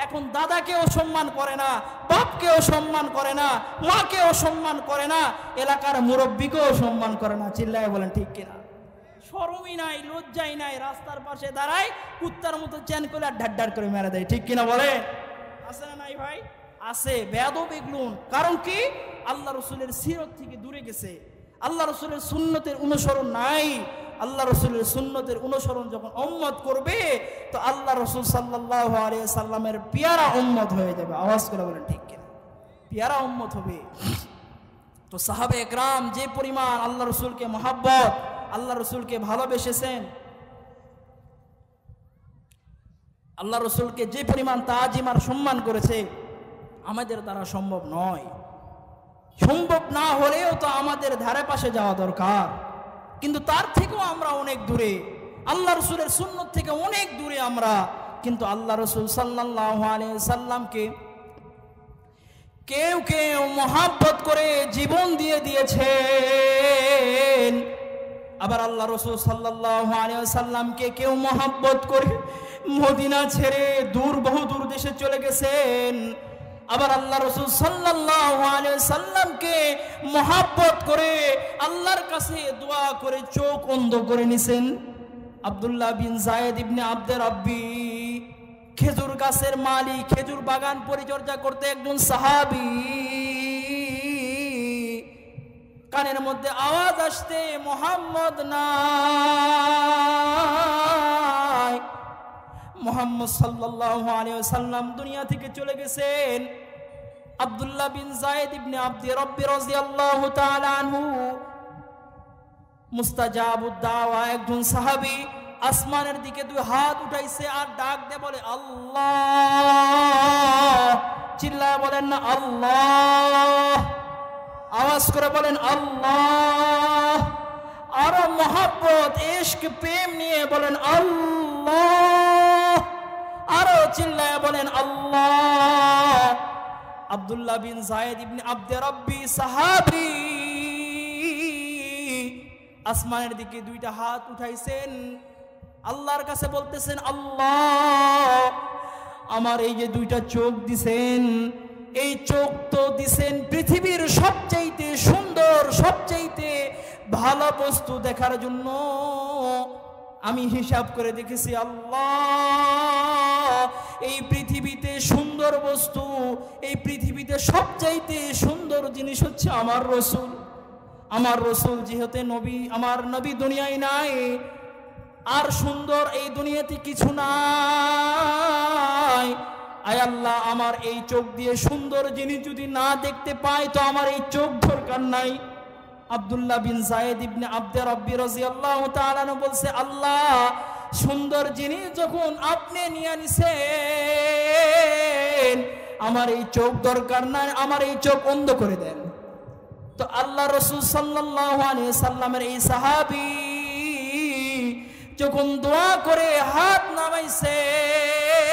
এখন দাদাকেও সম্মান করে না, বাপকেও সম্মান করে না, মাকেও সম্মান করে না, এলাকার মুরব্বীকেও সম্মান করে না। চিল্লায় বলেন ঠিক কিনা? শরমই নাই, লজ্জাই নাই, রাস্তার পাশে দাঁড়ায় কুত্তার মতো চ্যান করে আর ঢাড্ডার করে মেরে দেয়, ঠিক কিনা বলে? আছে না নাই ভাই? আছে। বেয়াদব এগুলো। কারণ কি? আল্লাহ রসুলের সিরত থেকে দূরে গেছে, আল্লাহ রসুলের সুন্নতের অনুসরণ নাই। আল্লাহ রসুলের সুন্নতের অনুসরণ যখন উম্মত করবে, তো আল্লাহ রসুল সাল্লাল্লাহু আলাইহি সাল্লামের পিয়ারা উম্মত হয়ে যাবে। আওয়াজ করে বলেন ঠিক কিনা? পিয়ারা উম্মত হবে। তো সাহাবে একরাম যে পরিমাণ আল্লাহ রসুলকে মহাব্বত, আল্লাহ রসুলকে ভালোবেসেছেন, আল্লাহ রসুলকে যে পরিমাণ তাজিম আর সম্মান করেছে, আমাদের দ্বারা সম্ভব নয়। সম্ভব না হলেও তো আমাদের ধারে পাশে যাওয়া দরকার, কিন্তু তার থেকেও আমরা অনেক দূরে, আল্লাহ রসুলের সুন্নত থেকে অনেক দূরে আমরা। কিন্তু আল্লাহ রসুল সাল্লাল্লাহু আলাইহি সাল্লামকে কেউ কেউ মহাব্বত করে জীবন দিয়ে দিয়েছেন, আবার আল্লাহ রসুল সাল্লাল্লাহু আলাইহি সাল্লামকে কেউ মহাব্বত করে মদিনা ছেড়ে দূর বহু দূর দেশে চলে গেছেন। আবার আল্লাহ রসুল সাল্লাল্লাহু আলাইহি সাল্লামকে মহাব্বত করে আল্লাহর কাছে দোয়া করে চোখ অন্ধ করে নিছেন। আব্দুল্লাহ বিন যায়েদ ইবনে আব্দে রাব্বি, খেজুর গাছের মালিক, খেজুর বাগান পরিচর্যা করতে একজন সাহাবী, কানের মধ্যে আওয়াজ আসতে মুহাম্মদ নাই, মুহাম্মদ সাল্লাল্লাহু আলাইহি ওয়াসাল্লাম দুনিয়া থেকে চলে গেছেন। আব্দুল্লাহ বিন যায়েদ ইবনে আব্দে রাব্বি রাদিয়াল্লাহু তাআলা আনহু মুস্তাজাবুদ দাওয়া একজন সাহাবী, আসমানের দিকে দুই হাত উঠাইছে আর ডাক দিয়ে বলে আল্লাহ। চিল্লায় বলেন না আল্লাহ, আওয়াজ করে বলেন আল্লাহ। আরো মোহাব্বত ইশক প্রেম নিয়ে বলেন আল্লাহ, আরো চিল্লায় বলেন আল্লাহ। আব্দুল্লাহ বিন যায়েদ ইবনে আব্দে রব্বি সাহাবী আসমানের দিকে দুইটা হাত উঠাইছেন, আল্লাহর কাছে বলতেছেন আল্লাহ, আমার এই যে দুইটা চোখ দিছেন, এই চোখ তো দিছেন পৃথিবীর সবচাইতে সুন্দর সবচাইতে ভালো বস্তু দেখার জন্য। আমি হিসাব করে দেখেছি আল্লাহ, এই পৃথিবীতে সুন্দর বস্তু, এই পৃথিবীতে সবচাইতে সুন্দর জিনিস হচ্ছে আমার রসুল। আমার রসুল যেহেতু নবী, আমার নবী দুনিয়ায় নাই, আর সুন্দর এই দুনিয়াতে কিছু নাই। আয় আল্লাহ, আমার এই চোখ দিয়ে সুন্দর জিনিস যদি না দেখতে পাই তো আমার এই চোখ দরকার নাই। আব্দুল্লাহ বিন যায়েদ ইবনে আব্দে রব্বি রাদিয়াল্লাহু তাআলা বলছে, আল্লাহ সুন্দর জিনিস যখন আপনি নিয়ে নিছেন, আমার এই চোখ দরকার নাই, আমার এই চোখ অন্ধ করে দেন। তো আল্লাহ রাসূল সাল্লাল্লাহু আলাইহি সাল্লামের এই সাহাবী যখন দোয়া করে হাত নামাইছেন,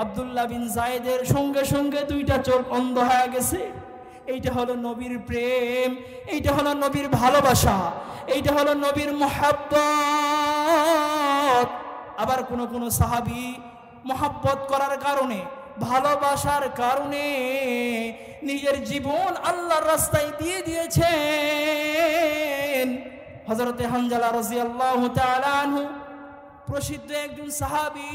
আব্দুল্লাহ বিন যায়েদের সঙ্গে সঙ্গে দুইটা চোখ অন্ধ হয়ে গেছে। এইটা হলো নবীর প্রেম, এইটা হলো নবীর ভালোবাসা, এইটা হলো নবীর মুহাব্বত। আবার কোন কোন সাহাবী মুহাব্বত করার কারণে, ভালোবাসার কারণে নিজের জীবন আল্লাহর রাস্তায় দিয়ে দিয়েছেন। হযরতে হানজালা রাদিয়াল্লাহু তাআলা আনহু প্রসিদ্ধ একজন সাহাবী,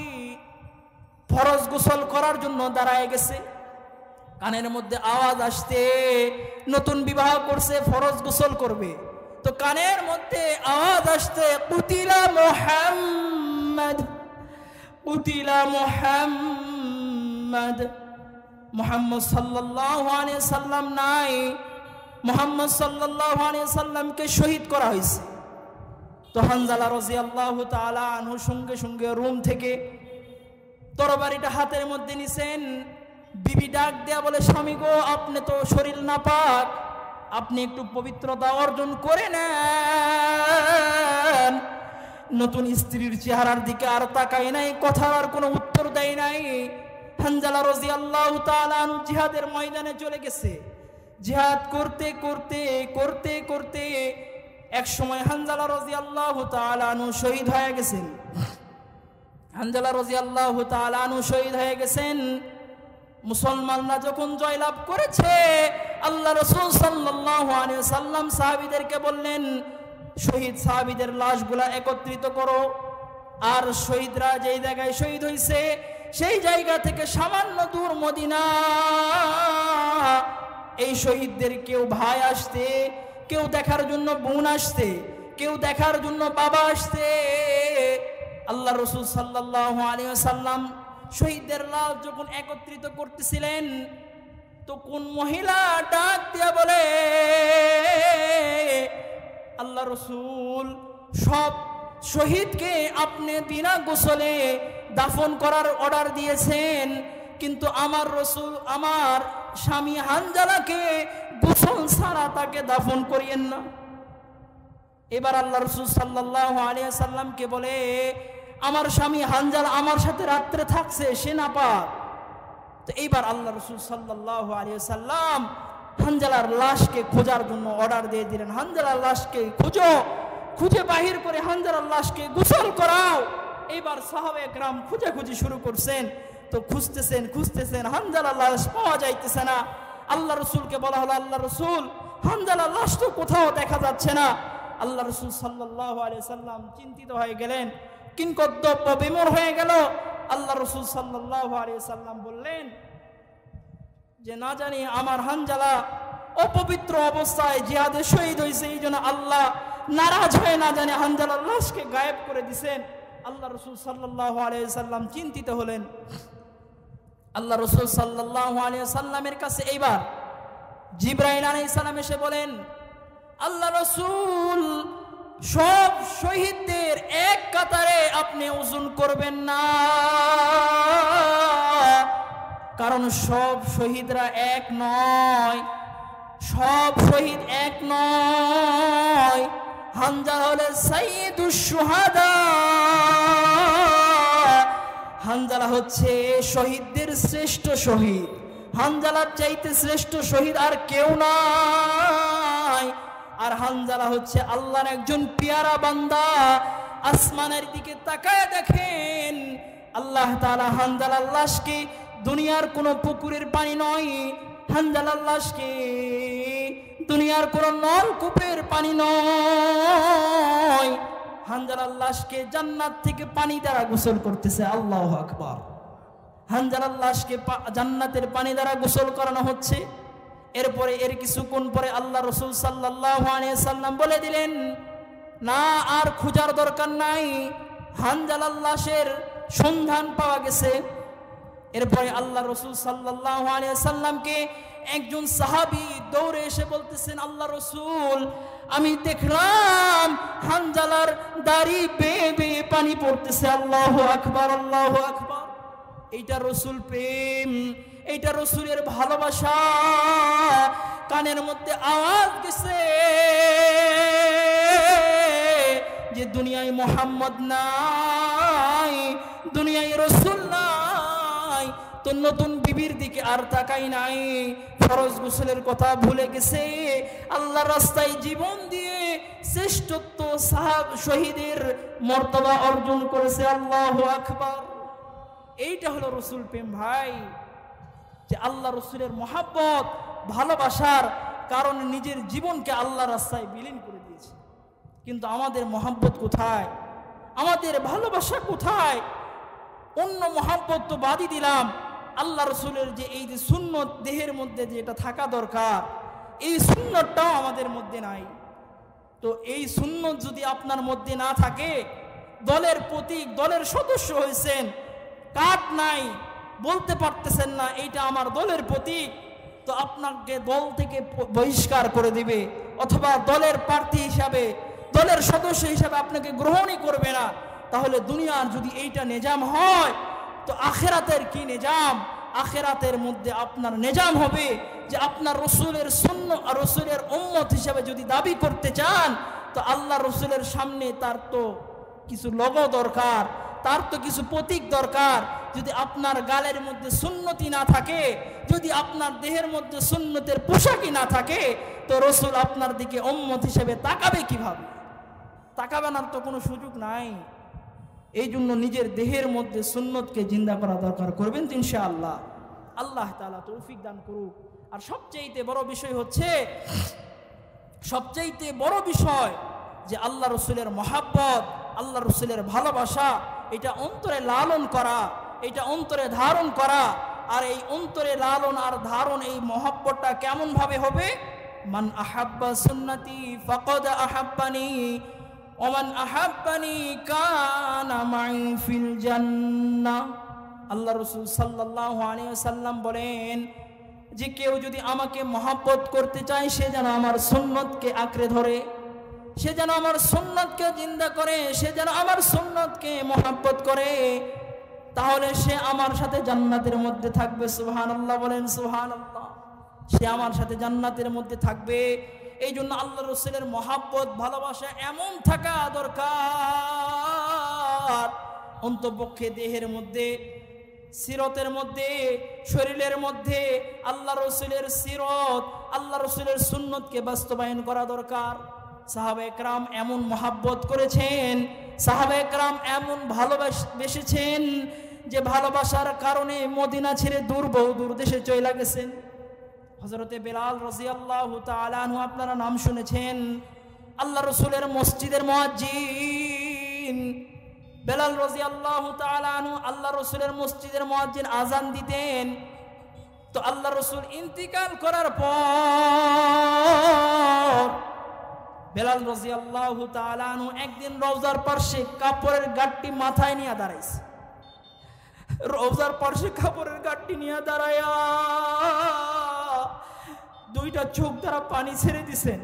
ফরজ গোসল করার জন্য দাঁড়ায় গেছে। কানের মধ্যে আওয়াজ আসতে, নতুন বিবাহ করছে, ফরজ গোসল করবে, তো কানের মধ্যে আওয়াজ আসতে কুতিলা মুহাম্মদ, কুতিলা মুহাম্মদ। মুহাম্মদ সাল্লাল্লাহু আলাইহি সাল্লাম নাই, মুহাম্মদ সাল্লাল্লাহু আলাইহি সাল্লামকে শহীদ করা হয়েছে। তো হানজালা রাদিয়াল্লাহু তাআলা আনহু সঙ্গে সঙ্গে রুম থেকে তরবারিটা হাতের মধ্যে নিছেন। বিবি ডাক দেয়া বলে, স্বামী গো, আপনি তো শরীর নাপাক, আপনি একটু পবিত্রতা অর্জন করে নেন। নতুন স্ত্রীর চেহারার দিকে আর তাকায় নাই, কথার আর কোনো উত্তর দেয় নাই। হানজালা রাদিয়াল্লাহু তাআলা আনহু জিহাদের ময়দানে চলে গেছে। জিহাদ করতে করতে করতে করতে এক সময় হানজালা রাদিয়াল্লাহু তাআলা আনহু শহীদ হয়ে গেছেন। হানজালা রাদিয়াল্লাহু তাআলা আনহু শহীদ হয়ে গেছেন। মুসলমানরা যখন জয়লাভ করেছে, আল্লাহ রাসূল সাল্লাল্লাহু আলাইহি সাল্লাম সাহাবীদেরকে বললেন, শহীদ সাহাবীদের লাশগুলা একত্রিত করো, আর শহীদরা যেই জায়গায় শহীদ হয়েছে সেই জায়গা থেকে সামান্য দূর মদিনা, এই শহীদদের কেউ ভাই আসতে, কেউ দেখার জন্য বোন আসতে, কেউ দেখার জন্য বাবা আসতে। আল্লাহ রাসূল সাল্লাল্লাহু আলাইহি ওয়াসাল্লাম শহীদদের লাশ যখন একত্রিত করতেছিলেন, তো কোন মহিলা ডাক দিয়া বলে, আল্লাহ রাসূল, সব শহীদকে আপনি বিনা গোসলে দাফন করার অর্ডার দিয়েছেন, কিন্তু আমার রাসূল, আমার স্বামী হানজালাকে গোসল ছাড়া তাকে দাফন করিয়েন না। এবার আল্লাহ রাসূল সাল্লাল্লাহু আলাইহি ওয়াসাল্লামকে বলে, আমার স্বামী হানজালা আমার সাথে রাত্রে থাকছে, সে নাপাক। তো এইবার আল্লাহ রাসূল সাল্লাল্লাহু আলাইহি ওয়াসাল্লাম হানজালার লাশকে খোঁজার জন্য অর্ডার দিয়ে দিলেন, হানজালার লাশকে খুঁজো, খুঁজে বাহির করে হানজালার লাশকে গোসল করাও। এইবার সাহাবায়ে কেরাম খুঁজাখুঁজি শুরু করছেন। তো খুঁজতেছেন খুঁজতেছেন, হানজালার লাশ পাওয়া যাইতেছে না। আল্লাহ রাসূলকে বলা হলো, আল্লাহ রাসূল, হানজালার লাশ তো কোথাও দেখা যাচ্ছে না। আল্লাহ রাসূল সাল্লাল্লাহু আলাইহি ওয়াসাল্লাম চিন্তিত হয়ে গেলেন, কিংকর্তব্য বিমূঢ় হয়ে গেল। আল্লাহ রাসূল সাল্লাল্লাহু আলাইহি ওয়াসাল্লাম বললেন যে, না জানি আমার হানজালা অপবিত্র অবস্থায় জিহাদে শহীদ হয়েছে, এই জন্য আল্লাহ নারাজ হয়ে না জানি হানজালার লাশকে গায়েব করে দিয়েছেন। আল্লাহ রাসূল সাল্লাল্লাহু আলাইহি ওয়াসাল্লাম চিন্তিত হলেন। আল্লাহ রাসূল সাল্লাল্লাহু আলাইহি ওয়াসাল্লামের কাছে এইবার জিবরাইল আলাইহিস সালাম এসে বলেন, আল্লাহ রাসূল, সব শহীদদের এক কাতারে আপনি ওজন করবেন না, কারণ সব শহীদরা এক নয়, সব শহীদ এক নয়। হানজালা হলেন সাইয়্যিদুশ শুহাদা, হানজালা হচ্ছে শহীদদের শ্রেষ্ঠ শহীদ। হানজালার চাইতে শ্রেষ্ঠ শহীদ আর কেউ নাই। আর হানজালা হচ্ছে আল্লাহর একজন পেয়ারা বান্দা। আসমানের দিকে তাকায় দেখেন, আল্লাহ তাআলা হানজালার লাশকে, দুনিয়ার কোনো পুকুরের পানি নয়, হানজালার লাশকে দুনিয়ার কোনো নলকূপের পানি নয়, হানজালার লাশকে জান্নাত থেকে পানি দ্বারা গোসল করতেছে। আল্লাহু আকবার। হানজালার লাশকে জান্নাতের পানি দ্বারা গোসল করানো হচ্ছে। এরপরে এর কিছুক্ষণ পরে আল্লাহ রাসূল সাল্লাল্লাহু আলাইহি সাল্লাম বলে দিলেন, না আর খোঁজার দরকার নাই, হানজালার লাশের সন্ধান পাওয়া গেছে। এরপরে আল্লাহ রাসূল সাল্লাল্লাহু আলাইহি সাল্লামকে একজন সাহাবী দৌড়ে এসে বলতেছেন, আল্লাহ রাসূল, আমি দেখলাম হানজালার দাড়ি বেয়ে বেয়ে পানি পড়তেছে। আল্লাহু আকবার, আল্লাহু আকবার। এইটা রাসূল প্রেম, এইটা রাসূলের ভালোবাসা। কানের মধ্যে আওয়াজ গেছে যে দুনিয়ায় মুহাম্মদ নাই, দুনিয়ায় রাসূল নাই, তো নতুন বিবির দিকে আর তাকাই নাই, ফরজ গোসলের কথা ভুলে গেছে, আল্লাহর রাস্তায় জীবন দিয়ে শ্রেষ্ঠত্ব সাহাব শহীদের মর্তবা অর্জন করেছে। আল্লাহু আকবার। এইটা হলো রাসূল প্রেম ভাই, যে আল্লাহ রাসূলের মহব্বত ভালোবাসার কারণে নিজের জীবনকে আল্লাহর রাস্তায় বিলীন করে দিয়েছে। কিন্তু আমাদের মহব্বত কোথায়, আমাদের ভালোবাসা কোথায়? অন্য মহব্বত তো বাদই দিলাম, আল্লাহ রাসূলের যে এই যে সুন্নত দেহের মধ্যে যেটা থাকা দরকার, এই সুন্নতটাও আমাদের মধ্যে নাই। তো এই সুন্নত যদি আপনার মধ্যে না থাকে, দলের প্রতীক, দলের সদস্য হয়েছেন, কার্ড নাই, বলতে পারতেছেন না এইটা আমার দলের প্রতীক, তো আপনাকে দল থেকে বহিষ্কার করে দিবে, অথবা দলের প্রার্থী হিসাবে, দলের সদস্য হিসাবে আপনাকে গ্রহণই করবে না। তাহলে দুনিয়ার যদি এইটা নিজাম হয়, তো আখেরাতের কি নিজাম? আখেরাতের মধ্যে আপনার নিজাম হবে যে আপনার রাসূলের সুন্নাত আর রাসূলের উম্মত হিসাবে যদি দাবি করতে চান, তো আল্লাহ রাসূলের সামনে তার তো কিছু লোগো দরকার, তার তো কিছু প্রতীক দরকার। যদি আপনার গালের মধ্যে সুন্নতি না থাকে, যদি আপনার দেহের মধ্যে সুন্নতের পোশাকই না থাকে, তো রাসূল আপনার দিকে উম্মত হিসেবে তাকাবে কিভাবে? তাকাবে না, তো কোনো সুযোগ নাই। এই জন্য নিজের দেহের মধ্যে সুন্নতকে জিন্দা করা দরকার। করবেন তো ইনশাআল্লাহ। আল্লাহ তাআলা তৌফিক দান করুক। আর সবচেয়ে বড় বিষয় হচ্ছে, সবচেয়ে বড় বিষয় যে আল্লাহ রাসূলের মহব্বত, আল্লাহ রাসূলের ভালোবাসা, এটা অন্তরে লালন করা, এটা অন্তরে ধারণ করা। আর এই অন্তরে লালন আর ধারণ, এই মহব্বতটা কেমন ভাবে হবে? মান আহাব্বা সুন্নতি ফাকাদ আহাব্বানি ওমান আহাব্বানি কানা মাই ফিল জান্নাহ। আল্লাহ রাসূল সাল্লাল্লাহু আলাইহি ওয়াসাল্লাম বলেন যে কেউ যদি আমাকে মহব্বত করতে চায়, সে যেন আমার সুন্নতকে আঁকড়ে ধরে, সে যেন আমার সুন্নতকে জিন্দা করে, সে যেন আমার সুন্নতকে মহব্বত করে, তাহলে সে আমার সাথে জান্নাতের মধ্যে থাকবে। সুবহানাল্লাহ বলেন, সুবহানাল্লাহ। সে আমার সাথে জান্নাতের মধ্যে থাকবে। এই জন্য আল্লাহ রাসূলের মহব্বত, ভালোবাসা এমন থাকা দরকার, অন্তপক্ষে দেহের মধ্যে, সিরতের মধ্যে, শরীরের মধ্যে আল্লাহ রাসূলের সিরত, আল্লাহ রাসূলের সুন্নতকে বাস্তবায়ন করা দরকার। সাহাবায়ে কেরাম এমন মহব্বত করেছেন, সাহাবায়ে কেরাম এমন ভালোবেসেছেন যে ভালোবাসার কারণে মদিনা ছেড়ে বহু দেশে চলে গেছেন। হযরতে বেলাল রাদিয়াল্লাহু তাআলা আনহু, আপনারা নাম শুনেছেন, আল্লাহ রাসূলের মসজিদের মুয়াজ্জিন। বেলাল রাদিয়াল্লাহু তাআলা আনহু আল্লাহ রাসূলের মসজিদের মুয়াজ্জিন, আযান দিতেন। তো আল্লাহ রাসূল ইন্তিকাল করার পর বেলাল রাদিয়াল্লাহু তাআলা আনহু একদিন রওজার পাশে কাপড়ের গাঁটটি মাথায় নিয়ে দাঁড়াইছে। রওজার পাশে কাপড়ের গাঁটটি নিয়ে দাঁড়ায়া দুইটা চোখ দ্বারা পানি ছেড়ে দিছেন।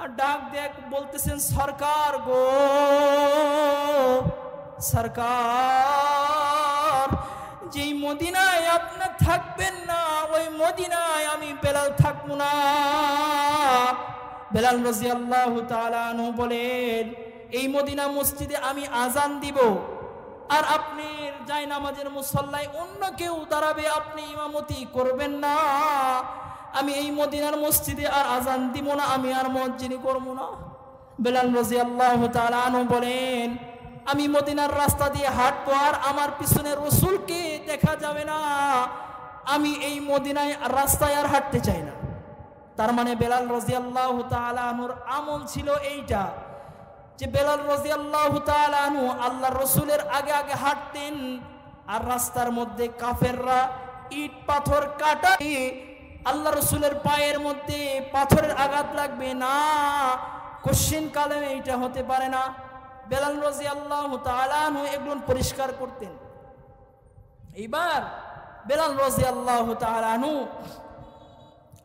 আর ডাক দেখ বলতেছেন, সরকার গো সরকার, যেই মদিনায় আপনি থাকবেন না ওই মদিনায় আমি বেলাল থাকবো না। বেলাল রাদিয়াল্লাহু তাআলা আনহু বলেন, এই মদিনা মসজিদে আমি আজান দিব, আর আপনি যাই নামাজের মুসল্লায় অন্য কেউ দাঁড়াবে, আপনি ইমামতি করবেন না। আমি এই মদিনার মসজিদে আর আজান দিব না, আমি আর মুয়াজ্জিনি করব না। বেলাল রাদিয়াল্লাহু তাআলা আনহু বলেন, আমি মদিনার রাস্তা দিয়ে হাঁটবো আর আমার পিছনে রাসূলকে দেখা যাবে না, আমি এই মদিনায় রাস্তায় আর হাঁটতে চাই না। তার মানে বেলাল রাদিয়াল্লাহু তাআলা আনহুর আমল ছিল এইটা, যে বেলাল রাদিয়াল্লাহু তাআলা আনহু আল্লাহর রাসূলের আগে আগে হাঁটতেন, আর রাস্তার মধ্যে কাফেররা ইট পাথর কাটায় আল্লাহ রাসূলের পায়ের মধ্যে পাথরের আঘাত লাগবে না, কোশ্চিন কালে এইটা হতে পারে না। বেলাল রাদিয়াল্লাহু তাআলা আনহু এগুলো পরিষ্কার করতেন। এইবার বেলাল রাদিয়াল্লাহু তাআলা আনহু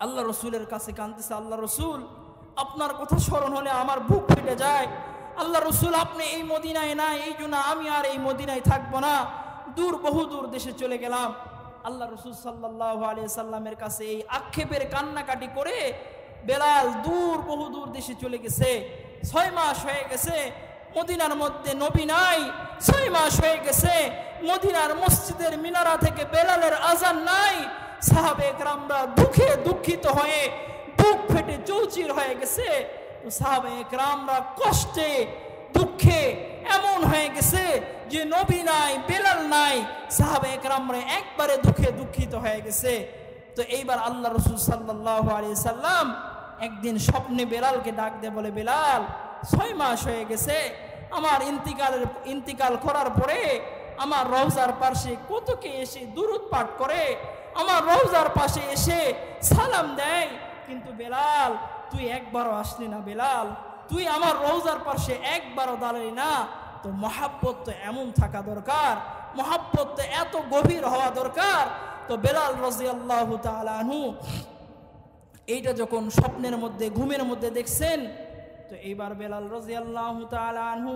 আল্লাহ রাসূলের কাছে কাঁদতেছে, আল্লাহ রাসূল আপনার কথা স্মরণ হলে আমার বুক ফেটে যায়। আল্লাহ রাসূল আপনি এই মদিনায় নাই, এই জন্য আমি আর এই মদিনায় থাকবো না, দূর বহু দূর দেশে চলে গেলাম। আল্লাহ রাসূল সাল্লাল্লাহু আলাইহি সাল্লামের কাছে এই আক্ষেপের কান্নাকাটি করে বেলাল দূর বহু দূর দেশে চলে গেছে। 6 মাস হয়ে গেছে মদিনার মধ্যে নবী নাই, 6 মাস হয়ে গেছে মদিনার মসজিদের মিনারা থেকে বেলালের আজান নাই। সাহাবে কেরামরা দুঃখে দুঃখিত হয়ে বুক ফেটে চৌচির হয়ে গেছে। তো সাহাবে কেরামরা কষ্টে দুঃখে এমন হয়ে গেছে যে নবী নাই, বেলাল নাই, সাহাবে কেরামরা একবারে দুঃখে দুঃখিত হয়ে গেছে। তো এইবার আল্লাহ রাসূল সাল্লাল্লাহু আলাইহি সাল্লাম একদিন স্বপ্নে বেলালকে ডাক দিয়ে বলে, বেলাল 6 মাস হয়ে গেছে আমার ইন্তিকাল করার পরে আমার রওজার পাশে কতকে এসে দুরূদ পাঠ করে, আমার রওজার পাশে এসে সালাম দেয়, কিন্তু বেলাল তুই একবারও আসলি না, বেলাল তুই আমার রওজার পাশে একবারও দাঁড়ালি না। তো মহাব্বত তো এমন থাকা দরকার, মহাব্বত তো এত গভীর হওয়া দরকার। তো বেলাল রাদিয়াল্লাহু তাআলা আনহু এইটা যখন স্বপ্নের মধ্যে ঘুমের মধ্যে দেখছেন, তো এইবার বেলাল রাদিয়াল্লাহু তাআলা আনহু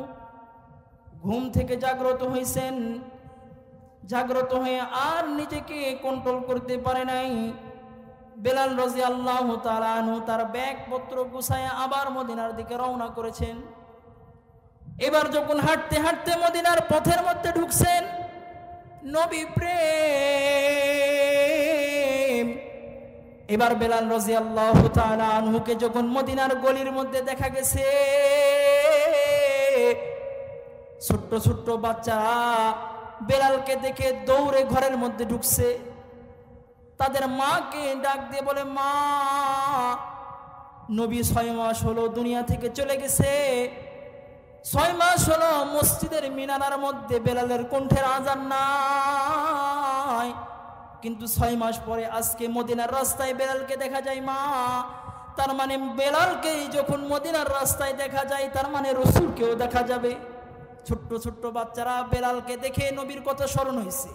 ঘুম থেকে জাগ্রত হয়েছেন। জাগ্রত হয়ে আর নিজেকে কন্ট্রোল করতে পারে নাই। বেলাল রাদিয়াল্লাহু তাআলা আনহু তার ব্যাগপত্র গুছায় আবার মদিনার দিকে রওনা করেছেন। এবার যখন হাঁটতে হাঁটতে মদিনার পথের মধ্যে ঢুকছেন, নবী প্রেম। এবার বেলাল রাদিয়াল্লাহু তাআলা আনহুকে যখন মদিনার গলির মধ্যে দেখা গেছে, ছোট্ট ছোট্ট বাচ্চারা বেলালকে দেখে দৌড়ে ঘরের মধ্যে ঢুকছে। তাদের মাকে ডাক দিয়ে বলে, মা নবী 6 মাস হলো দুনিয়া থেকে চলে গেছে, 6 মাস হলো মসজিদের মিনারার মধ্যে বেলালের কণ্ঠের আজান নাই, কিন্তু 6 মাস পরে আজকে মদিনার রাস্তায় বেলালকে দেখা যায়। মা তার মানে বেলালকে যখন মদিনার রাস্তায় দেখা যায়, তার মানে রাসূলকেও দেখা যাবে। ছোট্ট ছোট্ট বাচ্চারা বেলালকে দেখে নবীর কথা স্মরণ হয়েছে।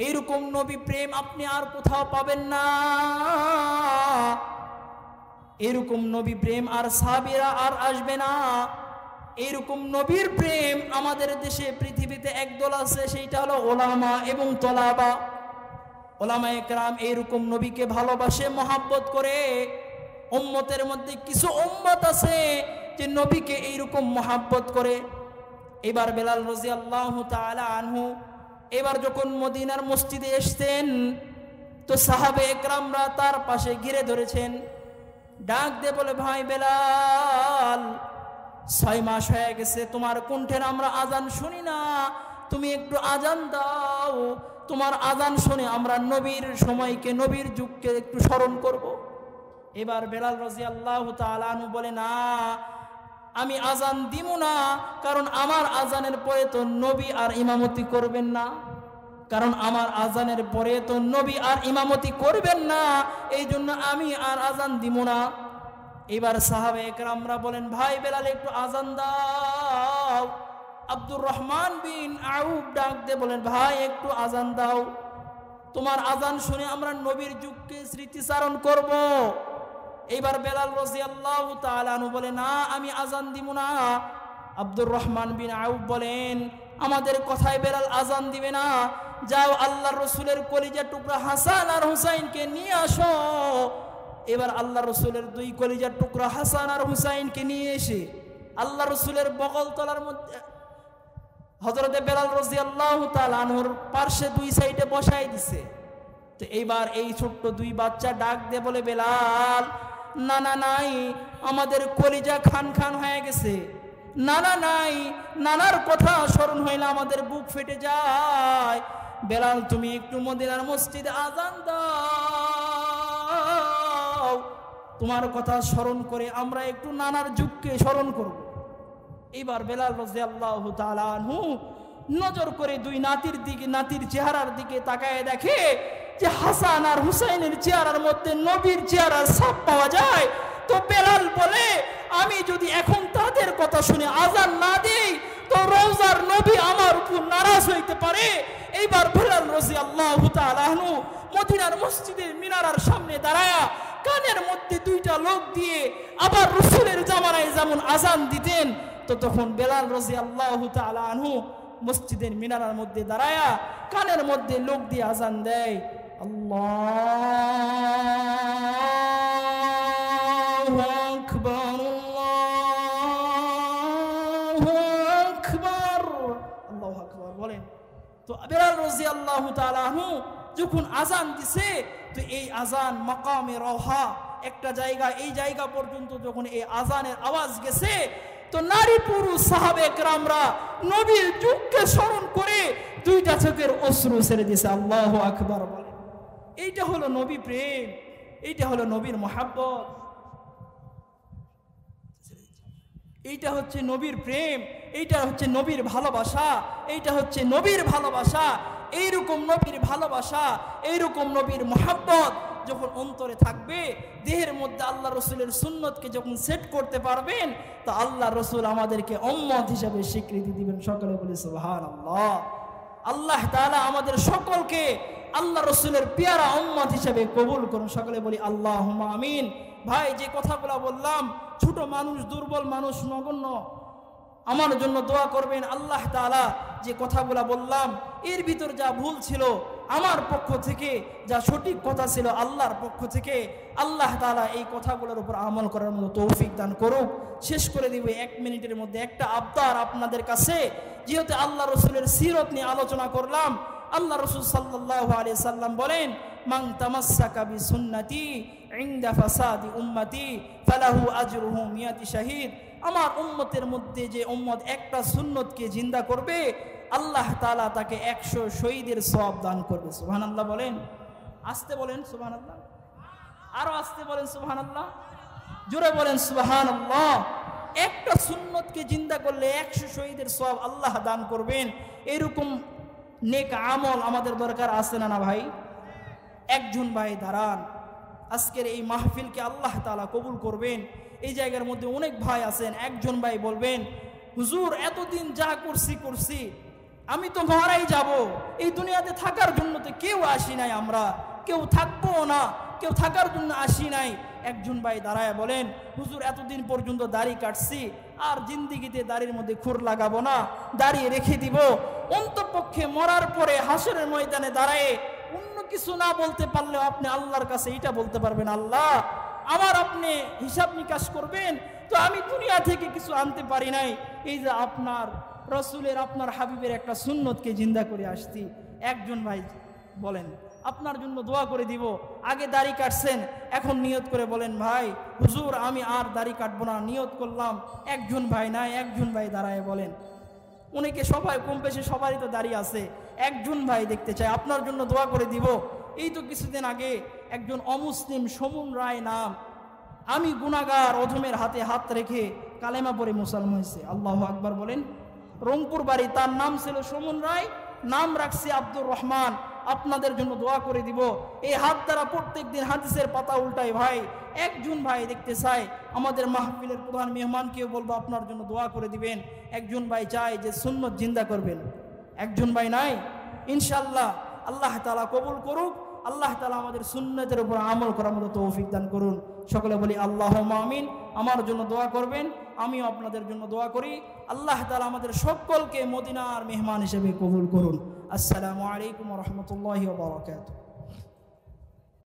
এইরকম নবী প্রেম আপনি আর কোথাও পাবেন না। এরকম নবী প্রেম আর সাহাবীরা আর আসবে না। এরকম নবীর প্রেম আমাদের দেশে পৃথিবীতে একদল আছে, সেইটা হলো ওলামা এবং তলাবা। ওলামায়ে কেরাম এইরকম নবীকে ভালোবাসে, মহাব্বত করে। উম্মতের মধ্যে কিছু উম্মত আছে যে নবীকে এইরকম মহাব্বত করে। এবার বেলাল রাদিয়াল্লাহু তাআলা আনহু এবার যখন মদিনার মসজিদে এসেছেন, তো সাহাবে একরামরা তার পাশে ঘিরে ধরেছেন। ডাক দিয়ে বলে, ভাই বেলাল 6 মাস হয়ে গেছে তোমার কণ্ঠের আমরা আজান শুনি না, তুমি একটু আজান দাও, তোমার আজান শুনে আমরা নবীর সময়কে, নবীর যুগকে একটু স্মরণ করব। এবার বেলাল রাদিয়াল্লাহু তাআলা আনহু বলে, না আমি আজান দিব না, কারণ আমার আজানের পরে তো নবী আর ইমামতি করবেন না, কারণ আমার আজানের পরে তো নবী আর ইমামতি করবেন না, এই জন্য আমি আর আজান দিব না। এবার সাহাবে একরামরা বলেন, ভাই বেলাল একটু আজান দাও। আব্দুর রহমান বিন আউফ ডাক দিয়ে বলেন, ভাই একটু আজান দাও, তোমার আজান শুনে আমরা নবীর যুগকে স্মৃতিচারণ করব। এইবার বেলাল রাদিয়াল্লাহু তাআলা আনহু বলে, না আমি আজান দিব না। আব্দুর রহমান বিন আউফ বলেন, আমাদের কথায় বেলাল আজান দিবে না, যাও আল্লাহর রাসূলের কলিজার টুকরা হাসান আর হুসাইনকে নিয়ে আসো। এবার আল্লাহর রাসূলের দুই কলিজার টুকরা হাসান আর হুসাইনকে নিয়ে এসে আল্লাহর রাসূলের বগল তলার মধ্যে হযরতে বেলাল রাদিয়াল্লাহু তাআলা আনহুর পাশে দুই সাইডে বসাই দিছে। তো এইবার এই ছোট্ট দুই বাচ্চা ডাক দিয়ে বলে, বেলাল নানা নাই, আমাদের কলিজা খান খান হয়ে গেছে, নানা নাই, নানার কথা স্মরণ হইলে আমাদের বুক ফেটে যায়। বেলাল তুমি একটু মদিনার মসজিদে আজান দাও, তোমার কথা স্মরণ করে আমরা একটু নানার যুগকে স্মরণ করব। এইবার বেলাল রাদিয়াল্লাহু তাআলা আনহু নজর করে দুই নাতির দিকে, নাতির চেহারার দিকে তাকায় দেখে যে হাসান আর হুসাইনের চেহারার মধ্যে নবীর চেহারার ছাপ পাওয়া যায়। তো বেলাল বলে, আমি যদি এখন তাদের কথা শুনে আজান না দেই তো রওজার নবী আমার উপর নারাজ হইতে পারে। এইবার বেলাল রাদিয়াল্লাহু তাআলা আনহু মদিনার মসজিদের মিনারার সামনে দাঁড়ায়া কানের মধ্যে দুইটা লোক দিয়ে আবার রাসূলের জামানায় যেমন আজান দিতেন, তো তখন বেলাল রাদিয়াল্লাহু তাআলা আনহু মসজিদের মিনারার মধ্যে দাঁড়ায়া কানের মধ্যে লোক দিয়ে আজান দেয়, আল্লাহু আকবার, আল্লাহু আকবার, আল্লাহু আকবার বলেন। তো বেলাল রাদিয়াল্লাহু তাআলা আনহু যখন আজান দিছে, তো এই আজান মাকামে রওহা একটা জায়গা, এই জায়গা পর্যন্ত যখন এই আজানের আওয়াজ গেছে, তো নারী পুরুষ সাহাবে কেরামরা নবীর যুগকে স্মরণ করে দুইটা চোখের অশ্রু ছেড়ে দিয়েছে। আল্লাহু আকবার বলেন। এইটা হলো নবী প্রেম, এইটা হলো নবীর মহাব্বত, এইটা হচ্ছে নবীর প্রেম, এইটা হচ্ছে নবীর ভালোবাসা, এইটা হচ্ছে নবীর ভালোবাসা। এইরকম নবীর ভালোবাসা, এইরকম নবীর মহাব্বত যখন অন্তরে থাকবে, দেহের মধ্যে আল্লাহ রসুলের সুন্নতকে যখন সেট করতে পারবেন, তা আল্লাহ রসুল আমাদেরকে উম্মত হিসাবে স্বীকৃতি দিবেন। সকলে বলি সুবহানাল্লাহ। আল্লাহ তাআলা আমাদের সকলকে আল্লাহ রসুলের পেয়ারা উম্মত হিসাবে কবুল করুন। সকলে বলি আল্লাহুম্মা আমিন। ভাই, যে কথাগুলো বললাম, ছোট মানুষ, দুর্বল মানুষ, নগণ্য, আমার জন্য দোয়া করবেন। আল্লাহ তাআলা যে কথাগুলো বললাম, এর ভিতর যা ভুল ছিল আমার পক্ষ থেকে, যা সঠিক কথা ছিল আল্লাহর পক্ষ থেকে, আল্লাহ তাআলা এই কথাগুলোর উপর আমল করার মতো তৌফিক দান করুক। শেষ করে দিব 1 মিনিটের মধ্যে একটা আবদার আপনাদের কাছে। যেহেতু আল্লাহ রসুলের সিরত নিয়ে আলোচনা করলাম, আল্লাহ রসুল সাল্লাল্লাহু আলাইহি সাল্লাম বলেন, মান তামাসসাকা বিসুন্নতি ইনদা ফাসাদি উম্মতি ফালাহু আজরুহু মিয়াতি শাহীদ। আমার উম্মতের মধ্যে যে উম্মত একটা সুন্নতকে জিন্দা করবে, আল্লাহ তাআলা তাকে 100 শহীদের সওয়াব দান করবে। সুবহানাল্লাহ বলেন, আস্তে বলেন সুবহানাল্লাহ, আরো আস্তে বলেন সুবহানাল্লাহ, জোরে বলেন সুবহানাল্লাহ। একটা সুন্নতকে জিন্দা করলে 100 শহীদের সওয়াব আল্লাহ দান করবেন। এরকম নেক আমল আমাদের দরকার আছে না ভাই? একজন ভাই দাঁড়ান, আজকের এই মাহফিলকে আল্লাহ তাআলা কবুল করবেন। এই জায়গার মধ্যে অনেক ভাই আছেন, একজন ভাই বলবেন, হুজুর এতদিন যা করছি, আমি তো মারাই যাব, এই দুনিয়াতে থাকার জন্য তো কেউ আসি নাই, আমরা কেউ থাকবো না, কেউ থাকার জন্য আসি নাই। একজন ভাই দাঁড়ায় বলেন, হুজুর এতদিন পর্যন্ত দাড়ি কাটছি, আর জিন্দিগিতে দাড়ির মধ্যে খুর লাগাবো না, দাড়ি রেখে দিব। অন্তপক্ষে মরার পরে হাসরের ময়দানে দাঁড়ায় অন্য কিছু না বলতে পারলেও আপনি আল্লাহর কাছে এটা বলতে পারবেন, আল্লাহ আমার আপনি হিসাব নিকাশ করবেন, তো আমি দুনিয়া থেকে কিছু আনতে পারি নাই, এই যে আপনার রসুলের, আপনার হাবিবের একটা সুন্নতকে জিন্দা করে আসছি। একজন ভাই বলেন, আপনার জন্য দোয়া করে দিব। আগে দাড়ি কাটছেন, এখন নিয়ত করে বলেন, ভাই হুজুর আমি আর দাড়ি কাটবো না, নিয়ত করলাম। একজন ভাই নাই, একজন ভাই দাঁড়ায় বলেন। অনেকে সবাই কম বেশি সবারই তো দাড়ি আছে, একজন ভাই দেখতে চাই, আপনার জন্য দোয়া করে দিব। এই তো কিছুদিন আগে একজন অমুসলিম সমুন রায় নাম, আমি গুনাহগার, অধমের হাতে হাত রেখে কালেমা পড়ে মুসলমান হয়েছে। আল্লাহু আকবার বলেন। রংপুর বাড়ি, তার নাম ছিল সমুন রায়, নাম রাখছি আব্দুর রহমান। আপনাদের জন্য দোয়া করে দিব। এই হাত দ্বারা প্রত্যেক দিন হাদিসের পাতা উল্টাই ভাই। একজন ভাই দেখতে চাই, আমাদের মাহফিলের প্রধান মেহমানকেও বলবো আপনার জন্য দোয়া করে দিবেন। একজন ভাই চাই যে সুন্নত জিন্দা করবেন, একজন ভাই নাই। ইনশাআল্লাহ আল্লাহ তাআলা কবুল করুক। আল্লাহ তাআলা আমাদের সুন্নতের উপর আমল করার মতো তৌফিক দান করুন। সকলে বলি আল্লাহুম্মা আমিন। আমার জন্য দোয়া করবেন, আমিও আপনাদের জন্য দোয়া করি। আল্লাহ তাআলা আমাদের সকলকে মদিনার মেহমান হিসেবে কবুল করুন। আসসালামু আলাইকুম ওয়া রাহমাতুল্লাহি ওয়া বারাকাতুহু।